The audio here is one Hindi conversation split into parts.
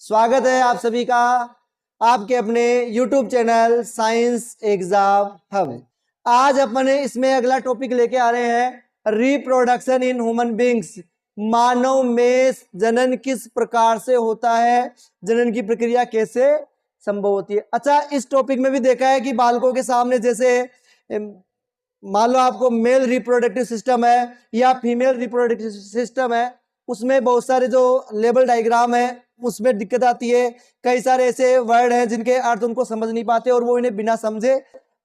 स्वागत है आप सभी का आपके अपने YouTube channel science exam hub. आज अपन इसमें अगला टॉपिक लेके आ रहे हैं रिप्रोडक्शन इन ह्यूमन बींग्स। मानव में जनन किस प्रकार से होता है, जनन की प्रक्रिया कैसे संभव होती है। अच्छा, इस टॉपिक में भी देखा है कि बालकों के सामने जैसे मान लो आपको मेल रिप्रोडक्टिव सिस्टम है या फीमेल रिप्रोडक्टिव सिस्टम है, उसमें बहुत सारे जो लेबल डायग्राम है उसमें दिक्कत आती है। कई सारे ऐसे वर्ड हैं जिनके अर्थ उनको समझ नहीं पाते और वो इन्हें बिना समझे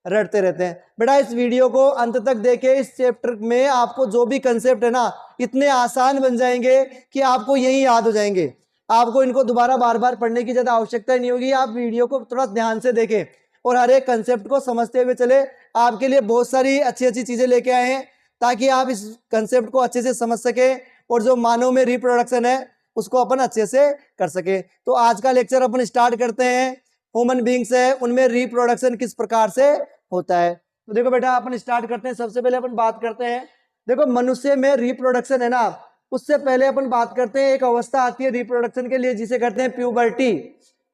रटते रहते हैं। बेटा इस वीडियो को अंत तक देखे, इस चैप्टर में आपको जो भी कंसेप्ट है ना इतने आसान बन जाएंगे कि आपको यही याद हो जाएंगे। आपको इनको दोबारा बार बार पढ़ने की ज्यादा आवश्यकता नहीं होगी। आप वीडियो को थोड़ा ध्यान से देखें और हर एक कंसेप्ट को समझते हुए चले। आपके लिए बहुत सारी अच्छी अच्छी चीजें लेके आए हैं ताकि आप इस कंसेप्ट को अच्छे से समझ सके और जो मानव में रिप्रोडक्शन है उसको अपन अच्छे से कर सके। तो आज का लेक्चर अपन स्टार्ट करते हैं। ह्यूमन बींग्स है उनमें रिप्रोडक्शन किस प्रकार से होता है। तो देखो बेटा अपन स्टार्ट करते हैं। सबसे पहले अपन बात करते हैं, देखो मनुष्य में रिप्रोडक्शन है ना, उससे पहले अपन बात करते हैं एक अवस्था आती है रिप्रोडक्शन के लिए जिसे कहते हैं प्यूबर्टी,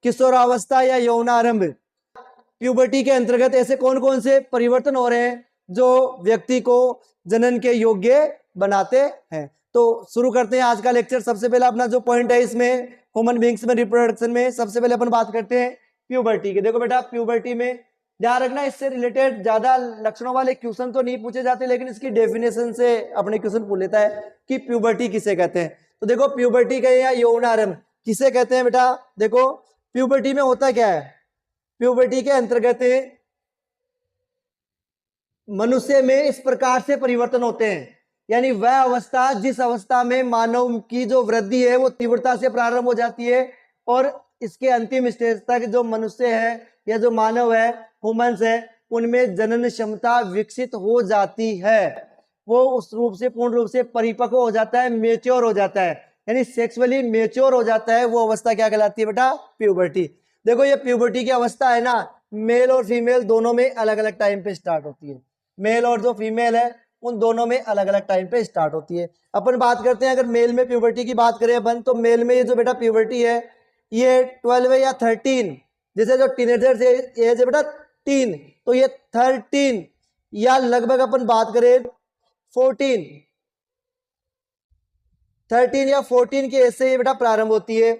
किशोरावस्था या यौनारंभ। प्यूबर्टी के अंतर्गत ऐसे कौन कौन से परिवर्तन हो रहे हैं जो व्यक्ति को जनन के योग्य बनाते हैं। तो शुरू करते हैं आज का लेक्चर। सबसे पहले अपना जो पॉइंट है इसमें ह्यूमन बींग्स में रिप्रोडक्शन में, सबसे पहले अपन बात करते हैं प्यूबर्टी की। देखो बेटा प्यूबर्टी में ध्यान रखना, इससे रिलेटेड ज्यादा लक्षणों वाले क्वेश्चन तो नहीं पूछे जाते, लेकिन इसकी डेफिनेशन से अपने क्वेश्चन पूछ लेता है कि प्यूबर्टी किसे कहते हैं। तो देखो प्यूबर्टी का या यौनारंभ किसे कहते हैं बेटा। देखो प्यूबर्टी में होता क्या है, प्यूबर्टी के अंतर्गत मनुष्य में इस प्रकार से परिवर्तन होते हैं, यानी वह अवस्था जिस अवस्था में मानव की जो वृद्धि है वो तीव्रता से प्रारंभ हो जाती है और इसके अंतिम स्टेज तक जो मनुष्य है या जो मानव है, ह्यूमंस है, उनमें जनन क्षमता विकसित हो जाती है। वो उस रूप से पूर्ण रूप से परिपक्व हो जाता है, मेच्योर हो जाता है, यानी सेक्सुअली मेच्योर हो जाता है। वो अवस्था क्या कहलाती है बेटा, प्यूबर्टी। देखो ये प्यूबर्टी की अवस्था है ना, मेल और फीमेल दोनों में अलग अलग टाइम पे स्टार्ट होती है। मेल और जो फीमेल है उन दोनों में अलग अलग टाइम पे स्टार्ट होती है। अपन बात करते हैं अगर मेल में प्यूबर्टी की बात करें अपन, तो मेल में ये जो बेटा प्यूबर्टी है ये 12 या 13, जैसे जो टीनेजर एज है बेटा 3, तो ये 13 या लगभग अपन बात करें 13 या 14 के ऐसे ये बेटा प्रारंभ होती है।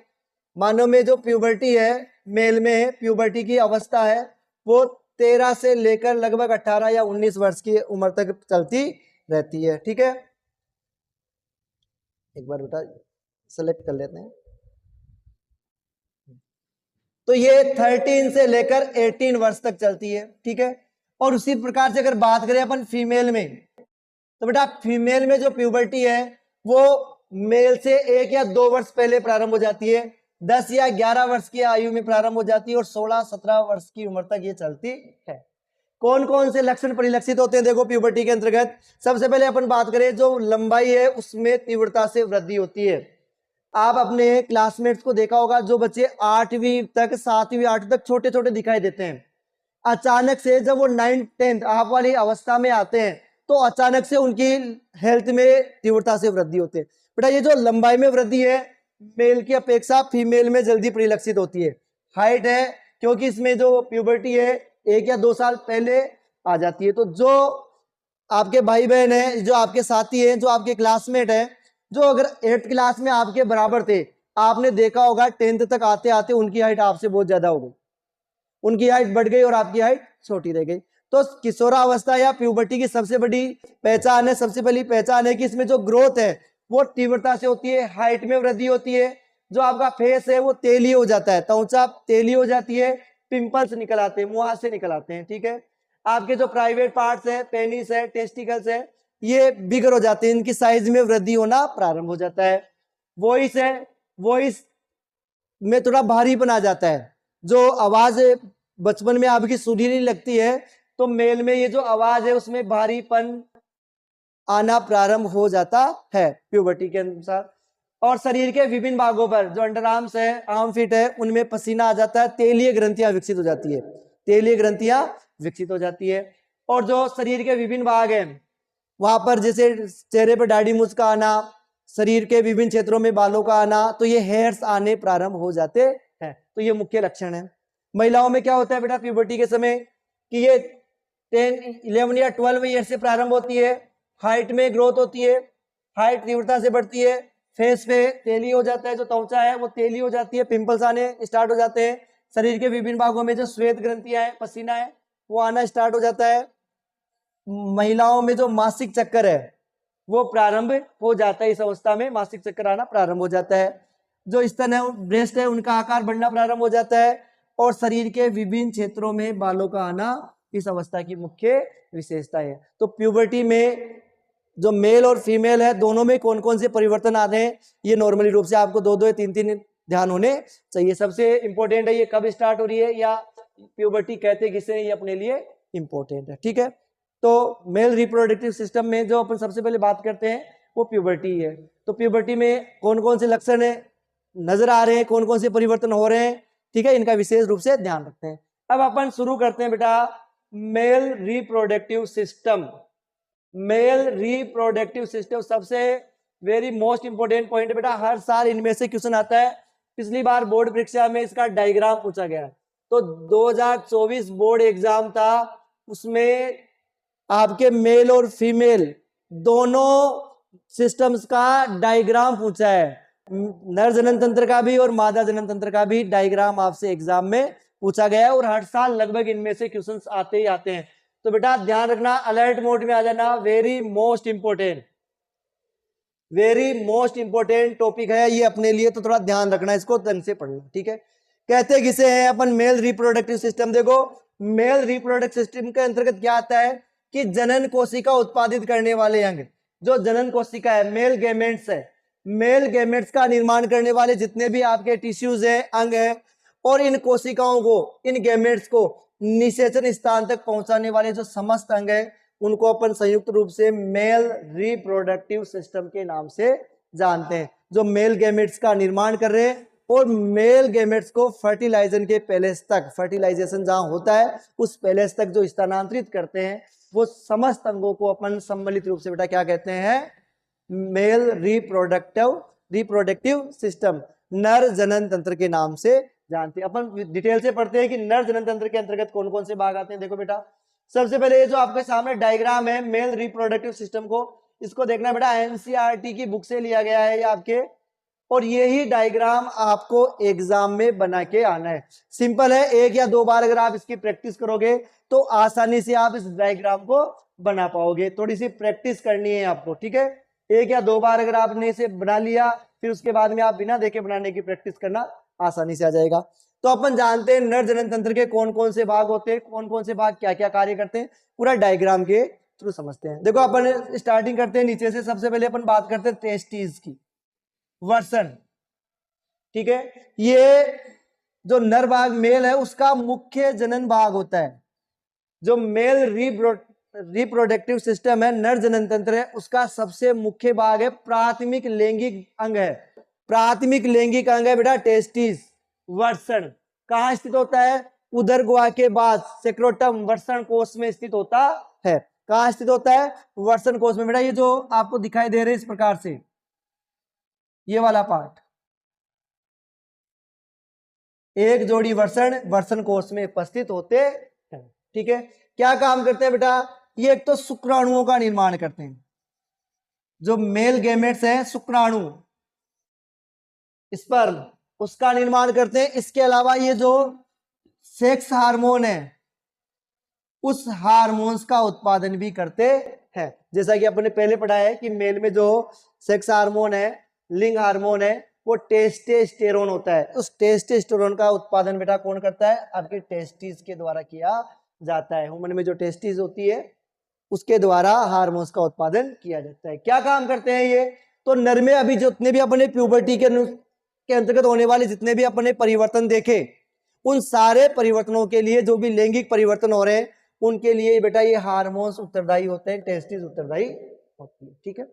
मानव में जो प्यूबर्टी है, मेल में प्यूबर्टी की अवस्था है वो 13 से लेकर लगभग 18 या 19 वर्ष की उम्र तक चलती रहती है। ठीक है, एक बार बेटा सेलेक्ट कर लेते हैं। तो ये 13 से लेकर 18 वर्ष तक चलती है। ठीक है, और उसी प्रकार से अगर बात करें अपन फीमेल में, तो बेटा फीमेल में जो प्यूबर्टी है वो मेल से 1 या 2 वर्ष पहले प्रारंभ हो जाती है, 10 या 11 वर्ष की आयु में प्रारंभ हो जाती है और 16-17 वर्ष की उम्र तक ये चलती है। कौन कौन से लक्षण परिलक्षित होते हैं देखो प्यूबर्टी के अंतर्गत। सबसे पहले अपन बात करें जो लंबाई है उसमें तीव्रता से वृद्धि होती है। आप अपने क्लासमेट्स को देखा होगा, जो बच्चे 8वीं तक 7वीं 8वीं तक छोटे छोटे दिखाई देते हैं, अचानक से जब वो 9th 10th आप वाली अवस्था में आते हैं तो अचानक से उनकी हेल्थ में तीव्रता से वृद्धि होती है। बेटा ये जो लंबाई में वृद्धि है मेल की अपेक्षा फीमेल में जल्दी परिलक्षित होती है। हाइट है क्योंकि इसमें जो प्यूबर्टी है 1 या 2 साल पहले आ जाती है। तो जो आपके भाई बहन है, जो आपके साथी हैं, जो आपके क्लासमेट है, जो अगर 8th क्लास में आपके बराबर थे, आपने देखा होगा 10th तक आते आते उनकी हाइट आपसे बहुत ज्यादा हो गई, उनकी हाइट बढ़ गई और आपकी हाइट छोटी रह गई। तो किशोरावस्था या प्यूबर्टी की सबसे बड़ी पहचान है, सबसे पहली पहचान है कि इसमें जो ग्रोथ है वो तीव्रता से होती है, हाइट में वृद्धि होती है, जो आपका फेस है वो तेली हो जाता है, त्वचा तेली हो जाती है, पिंपल्स निकल आते हैं, मुहासे निकल आते हैं। ठीक है, आपके जो प्राइवेट पार्ट्स है, पेनिस है, टेस्टिकल्स है, ये बिगर हो जाते हैं, इनकी साइज में वृद्धि होना प्रारंभ हो जाता है। वॉइस है, वॉइस में थोड़ा भारीपन आ जाता है, जो आवाज बचपन में आपकी सुधी नहीं लगती है तो मेल में ये जो आवाज है उसमें भारीपन आना प्रारंभ हो जाता है प्यूबर्टी के अनुसार। और शरीर के विभिन्न भागों पर जो अंडर आर्म्स है, आर्म फिट है, उनमें पसीना आ जाता है, तेलीय ग्रंथियां विकसित हो जाती है, तेलीय ग्रंथियां विकसित हो जाती है। और जो शरीर के विभिन्न भाग हैं वहां पर जैसे चेहरे पर दाढ़ी मूंछ का आना, शरीर के विभिन्न क्षेत्रों में बालों का आना, तो ये हेयर्स आने प्रारंभ हो जाते हैं। तो ये मुख्य लक्षण है। महिलाओं में क्या होता है बेटा प्यूबर्टी के समय कि ये 10, 11 या 12 ईयर से प्रारंभ होती है। हाइट में ग्रोथ होती है, हाइट तीव्रता से बढ़ती है, फेस पे तेली हो जाता है, जो त्वचा है वो तेली हो जाती है, पिंपल्स आने स्टार्ट हो जाते हैं, शरीर के विभिन्न भागों में जो श्वेत ग्रंथियां हैं, पसीना है वो आना स्टार्ट हो जाता है। महिलाओं में जो मासिक चक्कर है वो प्रारंभ हो जाता है, इस अवस्था में मासिक चक्कर आना प्रारंभ हो जाता है। जो स्तन है, ब्रेस्ट है, उनका आकार बढ़ना प्रारंभ हो जाता है और शरीर के विभिन्न क्षेत्रों में बालों का आना इस अवस्था की मुख्य विशेषता है। तो प्यूबर्टी में जो मेल और फीमेल है दोनों में कौन कौन से परिवर्तन आते हैं, ये नॉर्मली रूप से आपको 2-2 या 3-3 ध्यान होने चाहिए। सबसे इंपॉर्टेंट है ये कब स्टार्ट हो रही है या प्यूबर्टी कहते किसे, ये अपने लिए इंपॉर्टेंट है। ठीक है, तो मेल रिप्रोडक्टिव सिस्टम में जो अपन सबसे पहले बात करते हैं वो प्यूबर्टी है। तो प्यूबर्टी में कौन कौन से लक्षण है नजर आ रहे हैं, कौन कौन से परिवर्तन हो रहे हैं, ठीक है, इनका विशेष रूप से ध्यान रखते हैं। अब अपन शुरू करते हैं बेटा male reproductive system. Male reproductive system सबसे वेरी मोस्ट इंपोर्टेंट पॉइंट है बेटा, हर साल इनमें से क्वेश्चन आता है। पिछली बार बोर्ड परीक्षा में इसका डायग्राम पूछा गया, तो 2024 बोर्ड एग्जाम था, उसमें आपके मेल और फीमेल दोनों सिस्टम्स का डायग्राम पूछा है। नर जनन तंत्र का भी और मादा जनन तंत्र का भी डायग्राम आपसे एग्जाम में पूछा गया है और हर साल लगभग इनमें से क्वेश्चंस आते ही आते हैं। तो बेटा ध्यान रखना, अलर्ट मोड में आ जाना, वेरी मोस्ट इंपोर्टेंट टॉपिक है ये अपने लिए, तो थोड़ा ध्यान रखना, इसको ढंग से पढ़ना। ठीक है, कहते किसे हैं अपन मेल रिप्रोडक्टिव सिस्टम। देखो मेल रिप्रोडक्टिव सिस्टम के अंतर्गत क्या आता है कि जनन कोशिका उत्पादित करने वाले अंग, जो जनन कोशिका है मेल गैमेट्स है, मेल गैमेट्स का निर्माण करने वाले जितने भी आपके टिश्यूज है, अंग है, और इन कोशिकाओं को, इन गैमेट्स को निषेचन स्थान तक पहुंचाने वाले जो समस्त अंग है उनको अपन संयुक्त रूप से मेल रिप्रोडक्टिव सिस्टम के नाम से जानते हैं, जो मेल गैमेट्स का निर्माण कर रहे हैं और मेल गैमेट्स को फर्टिलाइजेशन के पैलेस तक, फर्टिलाइजेशन जहां होता है उस पैलेस तक जो स्थानांतरित करते हैं, वो समस्त अंगों को अपन सम्मिलित रूप से बेटा क्या कहते हैं, मेल रिप्रोडक्टिव सिस्टम, नर जनन तंत्र के नाम से जानते हैं। अपन डिटेल से पढ़ते हैं कि नर जनन तंत्र के अंतर्गत कौन कौन से भाग आते हैं। देखो बेटा सबसे पहले ये जो आपके सामने डायग्राम है मेल रिप्रोडक्टिव सिस्टम को, इसको देखना बेटा एनसीईआरटी की बुक से लिया गया है ये आपके, और यही डायग्राम आपको एग्जाम में बना के आना है। सिंपल है, 1 या 2 बार अगर आप इसकी प्रैक्टिस करोगे तो आसानी से आप इस डायग्राम को बना पाओगे। थोड़ी सी प्रैक्टिस करनी है आपको, ठीक है। 1 या 2 बार अगर आपने इसे बना लिया, फिर उसके बाद में आप बिना देखे बनाने की प्रैक्टिस करना, आसानी से आ जाएगा। तो अपन जानते हैं नर जनन तंत्र के कौन कौन से भाग होते हैं, कौन कौन से भाग क्या क्या कार्य करते हैं, पूरा डायग्राम के थ्रू समझते हैं। देखो अपन स्टार्टिंग करते हैं नीचे से। सबसे पहले अपन बात करते हैं टेस्टिस की, वर्सन, ठीक है। ये जो नर भाग मेल है उसका मुख्य जनन भाग होता है। जो मेल रिप्रोडक्टिव सिस्टम है, नर जनन तंत्र है, उसका सबसे मुख्य भाग है प्राथमिक लैंगिक अंग है। प्राथमिक लैंगिक अंग है बेटा टेस्टिस, वर्षण। कहां स्थित होता है, उदर गुहा के बाद सेक्रोटम वर्षण कोष में स्थित होता है। कहां स्थित होता है, वर्षण कोष में बेटा। ये जो आपको दिखाई दे रहे इस प्रकार से, ये वाला पार्ट, एक जोड़ी वर्षण कोष में उपस्थित होते हैं, ठीक है। क्या काम करते हैं बेटा, ये एक तो शुक्राणुओं का निर्माण करते हैं। जो मेल गैमेट्स हैं, शुक्राणु, स्पर्म, उसका निर्माण करते हैं। इसके अलावा ये जो सेक्स हार्मोन है, उस हार्मोन्स का उत्पादन भी करते हैं। जैसा कि अपने पहले पढ़ा है कि मेल में जो सेक्स हार्मोन है, लिंग हार्मोन है, वो टेस्टोस्टेरोन होता है। उस टेस्टोस्टेरोन का उत्पादन बेटा कौन करता है, आपके टेस्टिस के द्वारा किया जाता है। ह्यूमन में जो टेस्टिस होती है उसके द्वारा हार्मोन्स का उत्पादन किया जाता है। क्या काम करते हैं ये, तो नर में अभी जितने भी अपने प्यूबर्टी के अंतर्गत होने वाले जितने भी अपने परिवर्तन देखे, उन सारे परिवर्तनों के लिए, जो भी लैंगिक परिवर्तन हो रहे हैं उनके लिए बेटा ये हार्मोन्स उत्तरदायी होते हैं, टेस्टिस उत्तरदायी होती है, ठीक है।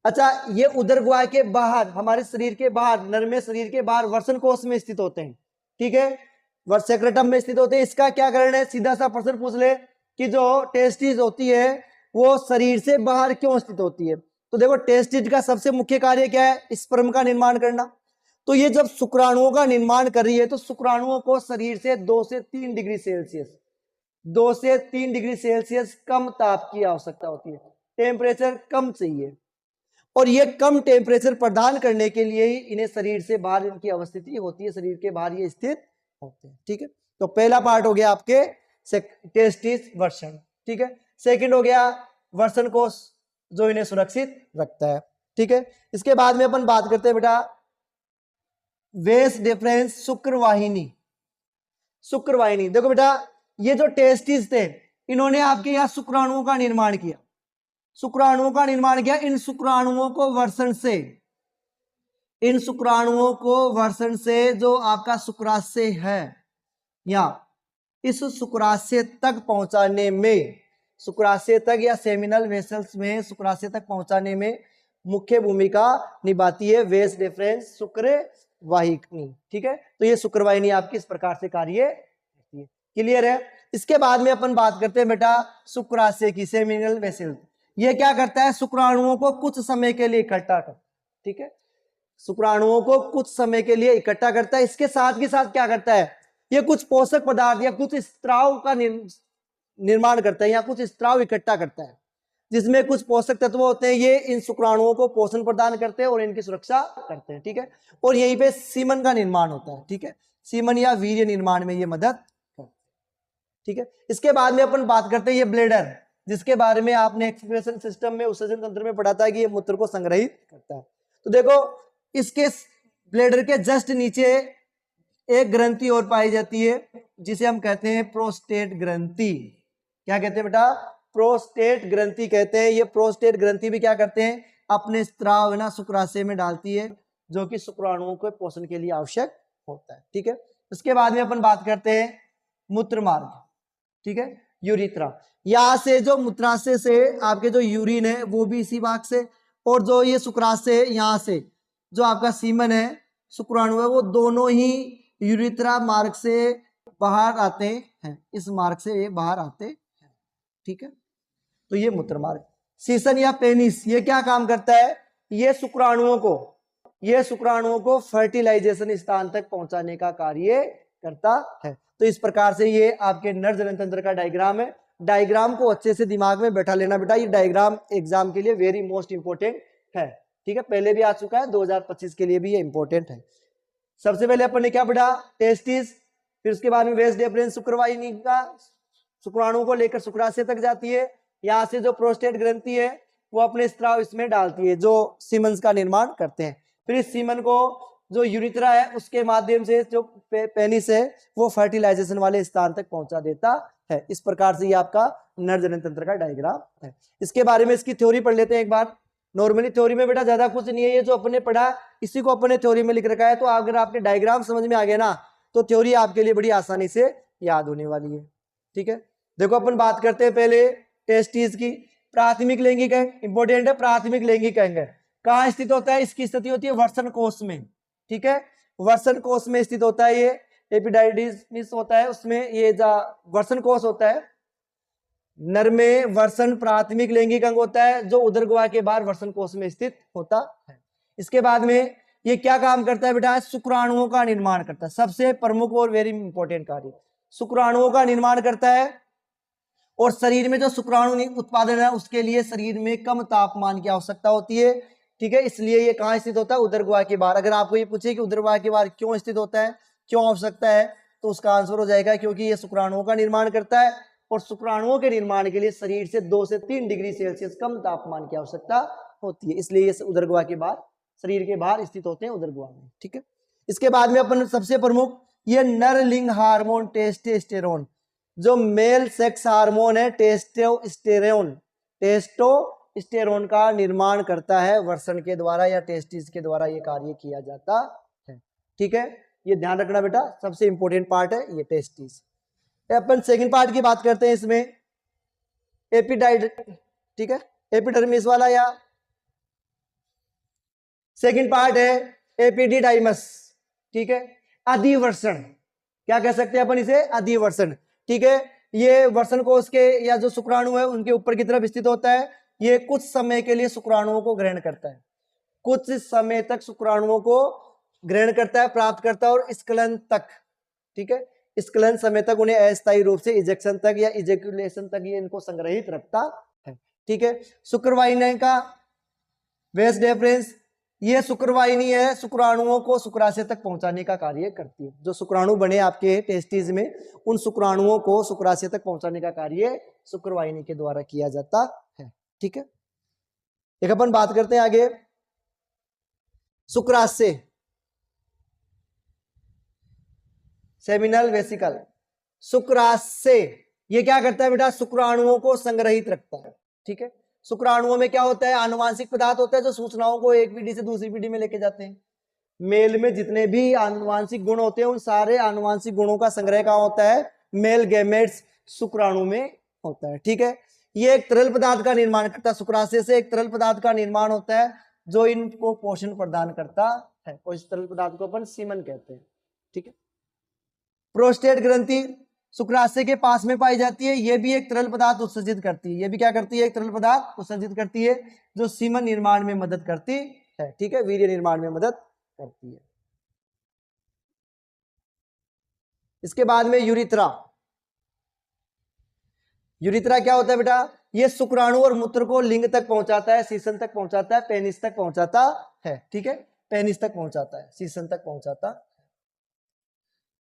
अच्छा, ये उदर गुहा के बाहर, हमारे शरीर के बाहर, नर में शरीर के बाहर वर्षण कोष में स्थित होते हैं, ठीक है, सेक्रेटम में स्थित होते हैं। इसका क्या कारण है, सीधा सा प्रश्न पूछ ले कि जो टेस्टिस होती है वो शरीर से बाहर क्यों स्थित होती है, तो देखो टेस्टिज का सबसे मुख्य कार्य क्या है, स्पर्म का निर्माण करना। तो ये जब शुक्राणुओं का निर्माण कर रही है तो शुक्राणुओं को शरीर से 2 से 3 डिग्री सेल्सियस 2 से 3 डिग्री सेल्सियस कम ताप की आवश्यकता होती है, टेम्परेचर कम चाहिए। और ये कम टेम्परेचर प्रदान करने के लिए ही इन्हें शरीर से बाहर इनकी अवस्थिति होती है, शरीर के बाहर ये स्थित होते हैं। ठीक है, तो पहला पार्ट हो गया आपके टेस्टिस वर्षण। ठीक है, सेकंड हो गया वर्षण कोश जो इन्हें सुरक्षित रखता है। ठीक है, इसके बाद में अपन बात करते हैं बेटा वेस डिफरेंस शुक्रवाहिनी। शुक्रवाहिनी देखो बेटा, ये जो टेस्टिस थे इन्होंने आपके यहाँ शुक्राणुओं का निर्माण किया, शुक्राणुओं का निर्माण किया। इन शुक्राणुओं को वर्षण से, इन शुक्राणुओं को वर्षण से जो आपका शुक्राशय है या इस शुक्राशय तक पहुंचाने में, शुक्राशय तक या सेमिनल वेसल्स में शुक्राशय तक पहुंचाने में मुख्य भूमिका निभाती है वेस डिफरेंस शुक्रवाहिनी। ठीक है, तो ये शुक्रवाहिनी आपकी इस प्रकार से कार्य करती है। क्लियर है। इसके बाद में अपन बात करते हैं बेटा शुक्राशय की, सेमिनल वेसल। ये क्या करता है, शुक्राणुओं को कुछ समय के लिए इकट्ठा करता है। ठीक है, शुक्राणुओं को कुछ समय के लिए इकट्ठा करता है। इसके साथ के साथ क्या करता है, ये कुछ पोषक पदार्थ या कुछ स्त्राव का निर्माण करता है या कुछ स्त्राव इकट्ठा करता है जिसमें कुछ पोषक तत्व होते हैं। ये इन शुक्राणुओं को पोषण प्रदान करते हैं और इनकी सुरक्षा करते हैं। ठीक है, और यहीं पे सीमन का निर्माण होता है। ठीक है, सीमन या वीर्य निर्माण में ये मदद करते हैं। ठीक है, इसके बाद में अपन बात करते हैं ये ब्लेडर, जिसके बारे में आपने एक्सक्रीशन सिस्टम में उत्सर्जन तंत्र में पढ़ा था कि ये मूत्र को संग्रहित करता है। तो देखो इसके ब्लेडर के जस्ट नीचे एक ग्रंथि और पाई जाती है जिसे हम कहते हैं प्रोस्टेट ग्रंथि। क्या कहते हैं बेटा, प्रोस्टेट ग्रंथि कहते हैं। ये प्रोस्टेट ग्रंथि भी क्या करते हैं, अपने स्त्राव ना शुक्राशय में डालती है जो कि शुक्राणुओं के पोषण के लिए आवश्यक होता है। ठीक है, इसके बाद में अपन बात करते हैं मूत्र मार्ग। ठीक है, यूरिथ्रा। यहां से जो मूत्राशय से आपके जो यूरिन है वो भी इसी भाग से, और जो ये शुक्राशय यहाँ से जो आपका सीमन है, शुक्राणु है, वो दोनों ही यूरिथ्रा मार्ग से बाहर आते हैं। इस मार्ग से ये बाहर आते हैं। ठीक है, तो ये मूत्र मार्ग। सीसन या पेनिस ये क्या काम करता है, ये शुक्राणुओं को फर्टिलाइजेशन स्थान तक पहुंचाने का कार्य करता है। तो इस प्रकार से ये आपके नर जनन तंत्र का डायग्राम है। डायग्राम को अच्छे से दिमाग में बैठा लेना बेटा, ये डायग्राम एग्जाम के लिए वेरी मोस्ट इंपोर्टेंट है। ठीक है, पहले भी आ चुका है, 2025 के लिए भी ये इंपोर्टेंट है। सबसे पहले अपन ने क्या पढ़ा, टेस्टिस, फिर उसके बाद में वेस डिफरेंस शुक्रवाहिनी का शुक्राणुओं को लेकर शुक्राशय तक जाती है। यहाँ से जो प्रोस्टेट ग्रंथि है वो अपने स्त्राव इसमें डालती है जो सीमन का निर्माण करते हैं। फिर इस सीमन को जो यूरिथ्रा है उसके माध्यम से जो पेनिस है वो फर्टिलाइजेशन वाले स्थान तक पहुंचा देता है। इस प्रकार से ये आपका नर जनन तंत्र का डायग्राम है। इसके बारे में इसकी थ्योरी पढ़ लेते हैं एक बार। नॉर्मली थ्योरी में बेटा ज्यादा कुछ नहीं है, ये जो अपने पढ़ा इसी को अपने थ्योरी में लिख रखा है। तो अगर आपके डायग्राम समझ में आ गया ना तो थ्योरी आपके लिए बड़ी आसानी से याद होने वाली है। ठीक है, देखो अपन बात करते हैं पहले टेस्टिस की। प्राथमिक लैंगिक है, इंपॉर्टेंट है। प्राथमिक लैंगिक अंग कहाँ स्थित होता है, इसकी स्थिति होती है वर्षण कोश में। ठीक है, वर्षण कोश में स्थित होता है। ये एपिडाइडिस होता है उसमें ये वर्षण कोश होता है। नर में वर्षण प्राथमिक लैंगिक अंग होता है जो उदर गुहा के बाहर वर्षण कोश में स्थित होता है। इसके बाद में ये क्या काम करता है बेटा, शुक्राणुओं का निर्माण करता है। सबसे प्रमुख और वेरी इंपॉर्टेंट कार्य शुक्राणुओं का निर्माण करता है। और शरीर में जो शुक्राणु उत्पादन है उसके लिए शरीर में कम तापमान की आवश्यकता होती है। ठीक है, इसलिए ये कहाँ स्थित होता है, उदर गुहा के बाहर। अगर आपको ये पूछे कि उदर गुहा के बाहर क्यों स्थित होता है, क्यों आवश्यकता है, तो उसका आंसर हो जाएगा क्योंकि ये शुक्राणुओं का निर्माण करता है और शुक्राणुओं के निर्माण के लिए शरीर से 2 से 3 डिग्री सेल्सियस कम तापमान की आवश्यकता होती है। इसलिए ये उदर गुहा के बाहर, शरीर के बाहर स्थित होते हैं उदर गुहा में। ठीक है, इसके बाद में अपन सबसे प्रमुख ये नर लिंग हार्मोन टेस्टोस्टेरोन, जो मेल सेक्स हार्मोन है टेस्टोस्टेरोन का निर्माण करता है वर्षण के द्वारा या टेस्टिस के द्वारा ये कार्य किया जाता है। ठीक है, ये ध्यान रखना बेटा, सबसे इंपॉर्टेंट पार्ट है ये टेस्टिस। अपन सेकंड पार्ट की बात करते हैं इसमें एपिडाइड। ठीक है, एपिडर्मिस वाला या सेकंड पार्ट है एपिडिडाइमस। ठीक है, अधिवर्षण क्या कह सकते हैं अपन इसे, अधिवर्षण। ठीक है, ये वर्षण कोश के या जो शुक्राणु है उनके ऊपर की तरफ स्थित होता है ये कुछ समय के लिए शुक्राणुओं को ग्रहण करता है, कुछ समय तक शुक्राणुओं को ग्रहण करता है, प्राप्त करता है, और स्खलन तक, ठीक है, स्खलन समय तक उन्हें अस्थायी रूप से इजेक्शन तक या इजेक्युलेशन तक ये इनको संग्रहित रखता है, ठीक है। शुक्रवाहिनी का वेस डेफरेंस, ये शुक्रवाहिनी है, शुक्राणुओं को शुक्राशय तक पहुंचाने का कार्य करती है। जो शुक्राणु बने आपके टेस्टिस में, उन शुक्राणुओं को शुक्राशय तक पहुंचाने का कार्य शुक्रवाहिनी के द्वारा किया जाता है, ठीक है। एक अपन बात करते हैं आगे, शुक्राशय, सेमिनल वेसिकल। शुक्राशय ये क्या करता है बेटा, शुक्राणुओं को संग्रहित रखता है, ठीक है। शुक्राणुओं में क्या होता है, आनुवांशिक पदार्थ होता है जो सूचनाओं को एक पीढ़ी से दूसरी पीढ़ी में लेके जाते हैं। मेल में जितने भी आनुवांशिक गुण होते हैं, उन सारे आनुवांशिक गुणों का संग्रह कहाँ होता है, मेल गैमेट्स शुक्राणु में होता है, ठीक है। ये एक तरल पदार्थ का निर्माण करता है, शुक्राशय से एक तरल पदार्थ का निर्माण होता है जो इनको पोषण प्रदान करता है, और इस तरल पदार्थ को अपन सीमन कहते हैं, ठीक है। प्रोस्टेट ग्रंथि शुक्राशय के पास में पाई जाती है, यह भी एक तरल पदार्थ उत्सर्जित करती है, यह भी क्या करती है, एक तरल पदार्थ उत्सर्जित करती है जो सीमन निर्माण में मदद करती है, ठीक है, वीर्य निर्माण में मदद करती है। इसके बाद में यूरिथ्रा। यूरिथ्रा क्या होता है बेटा, ये शुक्राणु और मूत्र को लिंग तक पहुंचाता है, सीसन तक पहुंचाता है, पेनिस तक पहुंचाता है, ठीक है, पेनिस तक पहुंचाता है, सीसन तक पहुंचाता है,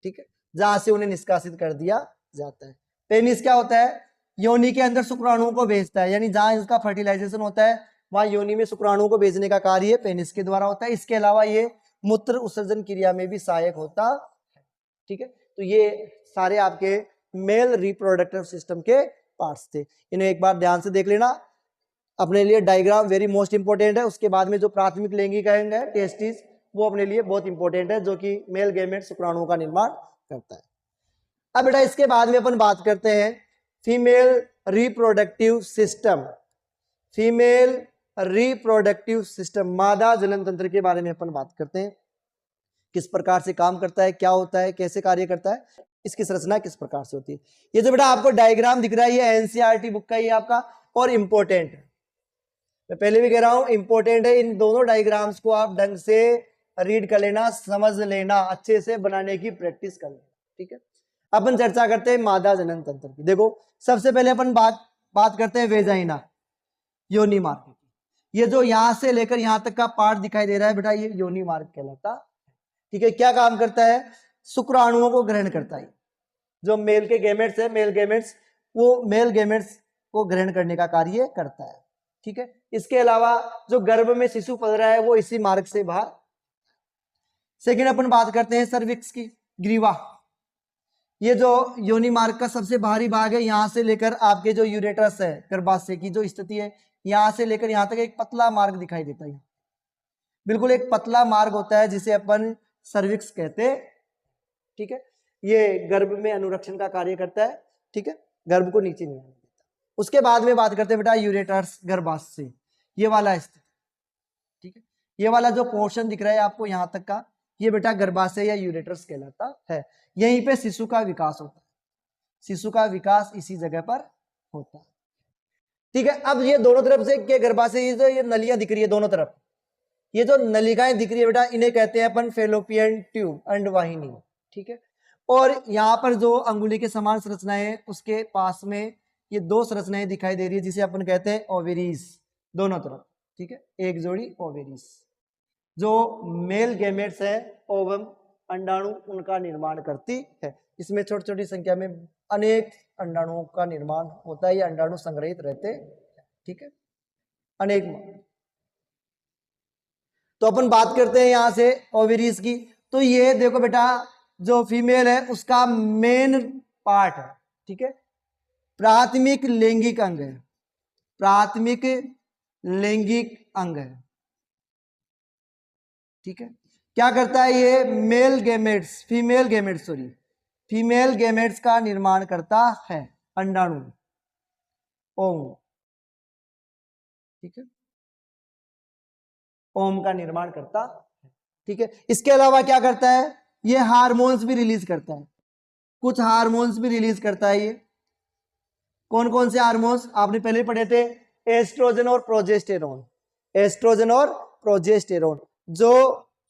ठीक है, जहां से उन्हें निष्कासित कर दिया जाता है। पेनिस क्या होता है, योनि के अंदर शुक्राणुओं को भेजता है, यानी जहां इसका फर्टिलाइजेशन होता है वहां योनि में शुक्राणुओं को भेजने का कार्य पेनिस के द्वारा होता है। इसके अलावा ये मूत्र उत्सर्जन क्रिया में भी सहायक होता है, ठीक है। तो ये सारे आपके मेल रिप्रोडक्टिव सिस्टम के पार्ट्स थे, इन्हें एक बार ध्यान से देख लेना अपने लिए। डायग्राम वेरी मोस्ट इंपोर्टेंट है। उसके बाद में जो प्राथमिक लैंगिक अंग है टेस्टिस, वो अपने लिए बहुत इंपॉर्टेंट है, जो कि मेल गैमेट शुक्राणुओं का निर्माण करता है। अब बेटा इसके बाद में अपन बात करते हैं female reproductive system. Female reproductive system, मादा जनन तंत्र के बारे में अपन बात करते हैं, किस प्रकार से काम करता है, क्या होता है, कैसे कार्य करता है, इसकी संरचना किस प्रकार से होती है। ये जो बेटा आपको डायग्राम दिख रहा है, ये एनसीईआरटी बुक का ही आपका, और इंपॉर्टेंट है, मैं पहले भी कह रहा हूं इंपॉर्टेंट है। इन दोनों डायग्राम्स को आप ढंग से रीड कर लेना, समझ लेना, अच्छे से बनाने की प्रैक्टिस कर लेना, ठीक है। अपन चर्चा करते हैं मादा जनन तंत्र की। देखो सबसे पहले अपन बात करते हैं वेजाइना, योनि मार्ग की। ये जो यहां से लेकर यहां तक का पार्ट दिखाई दे रहा है बेटा, ये योनि मार्ग कहलाता, ठीक है। क्या काम करता है, शुक्राणुओं को ग्रहण करता है। जो मेल के गैमेट्स है, मेल गैमेट्स, वो मेल गैमेट्स को ग्रहण करने का कार्य करता है, ठीक है। इसके अलावा जो गर्भ में शिशु पल रहा है वो इसी मार्ग से बाहर। सेकेंड अपन बात करते हैं सर्विक्स की, ग्रीवा। ये जो योनि मार्ग का सबसे बाहरी भाग है, यहां से लेकर आपके जो यूरेटस है, गर्भाशय की जो स्थिति है, यहां से लेकर यहां तक एक पतला मार्ग दिखाई देता है, बिल्कुल एक पतला मार्ग होता है जिसे अपन सर्विक्स कहते हैं, ठीक है। ये गर्भ में अनुरक्षण का कार्य करता है, ठीक है, गर्भ को नीचे नहीं आने देता। उसके बाद में बात करते हैं बेटा यूरेटस, गर्भाशय, ये वाला स्थिति, ठीक है। ये वाला जो पोर्शन दिख रहा है आपको यहां तक का, ये बेटा गर्भाशय या यूरेटस कहलाता है। यहीं पे शिशु का विकास होता है, शिशु का विकास इसी जगह पर होता है, ठीक है। अब ये दोनों तरफ से के गर्भाशय, ये नलियां दिख रही है दोनों तरफ, ये जो नलिकाएं दिख रही है बेटा, इन्हें कहते हैं अपन फेलोपियन ट्यूब, अंडवाहिनी, ठीक है। और यहाँ पर जो अंगुली के समान संरचनाएं है, उसके पास में ये दो संरचनाएं दिखाई दे रही है जिसे अपन कहते हैं ओवेरीज, दोनों तरफ, ठीक है, एक जोड़ी ओवेरीज। जो मेल गैमेट्स है, ओवम, अंडाणु, उनका निर्माण करती है। इसमें छोटी छोटी संख्या में अनेक अंडाणुओं का निर्माण होता है, ये अंडाणु संग्रहित रहते हैं, ठीक है, अनेक। तो अपन बात करते हैं यहां से ओवेरीज की। तो ये देखो बेटा, जो फीमेल है उसका मेन पार्ट है, ठीक है, प्राथमिक लैंगिक अंग है, प्राथमिक लैंगिक अंग है, ठीक है। क्या करता है ये, male gametes, female gametes, sorry, female gametes का निर्माण करता है, अंडाणु, ओम, ठीक है, ओम का निर्माण करता है, ठीक है। इसके अलावा क्या करता है, ये हार्मोन्स भी रिलीज करता है, कुछ हार्मोन्स भी रिलीज करता है। ये कौन कौन से हार्मोन्स आपने पहले पढ़े थे, एस्ट्रोजन और प्रोजेस्टेरोन, एस्ट्रोजन और प्रोजेस्टेरोन जो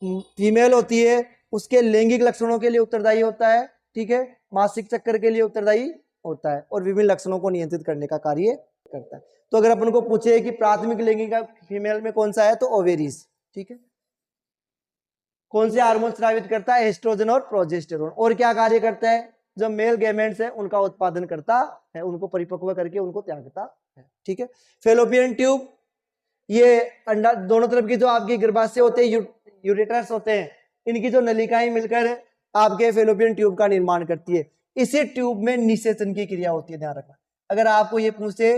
फीमेल होती है उसके लैंगिक लक्षणों के लिए उत्तरदायी होता है, ठीक है, मासिक चक्कर के लिए उत्तरदायी होता है और विभिन्न लक्षणों को नियंत्रित करने का कार्य करता है। तो अगर अपन को पूछे कि प्राथमिक लैंगिक फीमेल में कौन सा है तो ओवेरीज, ठीक है। कौन से हार्मोन स्रावित करता है? एस्ट्रोजन और प्रोजेस्टेरोन। और क्या कार्य करता है? जो मेल गैमेट्स है उनका उत्पादन करता है, उनको परिपक्व करके उनको त्यागता है, ठीक है। फेलोपियन ट्यूब, ये अंडा दोनों तरफ की जो आपकी गर्भाशय होते हैं, यूरेटर्स होते हैं, इनकी जो नलिकाएं मिलकर आपके फेलोपियन ट्यूब का निर्माण करती है। इसी ट्यूब में निषेचन की क्रिया होती है, ध्यान रखना। अगर आपको ये पूछे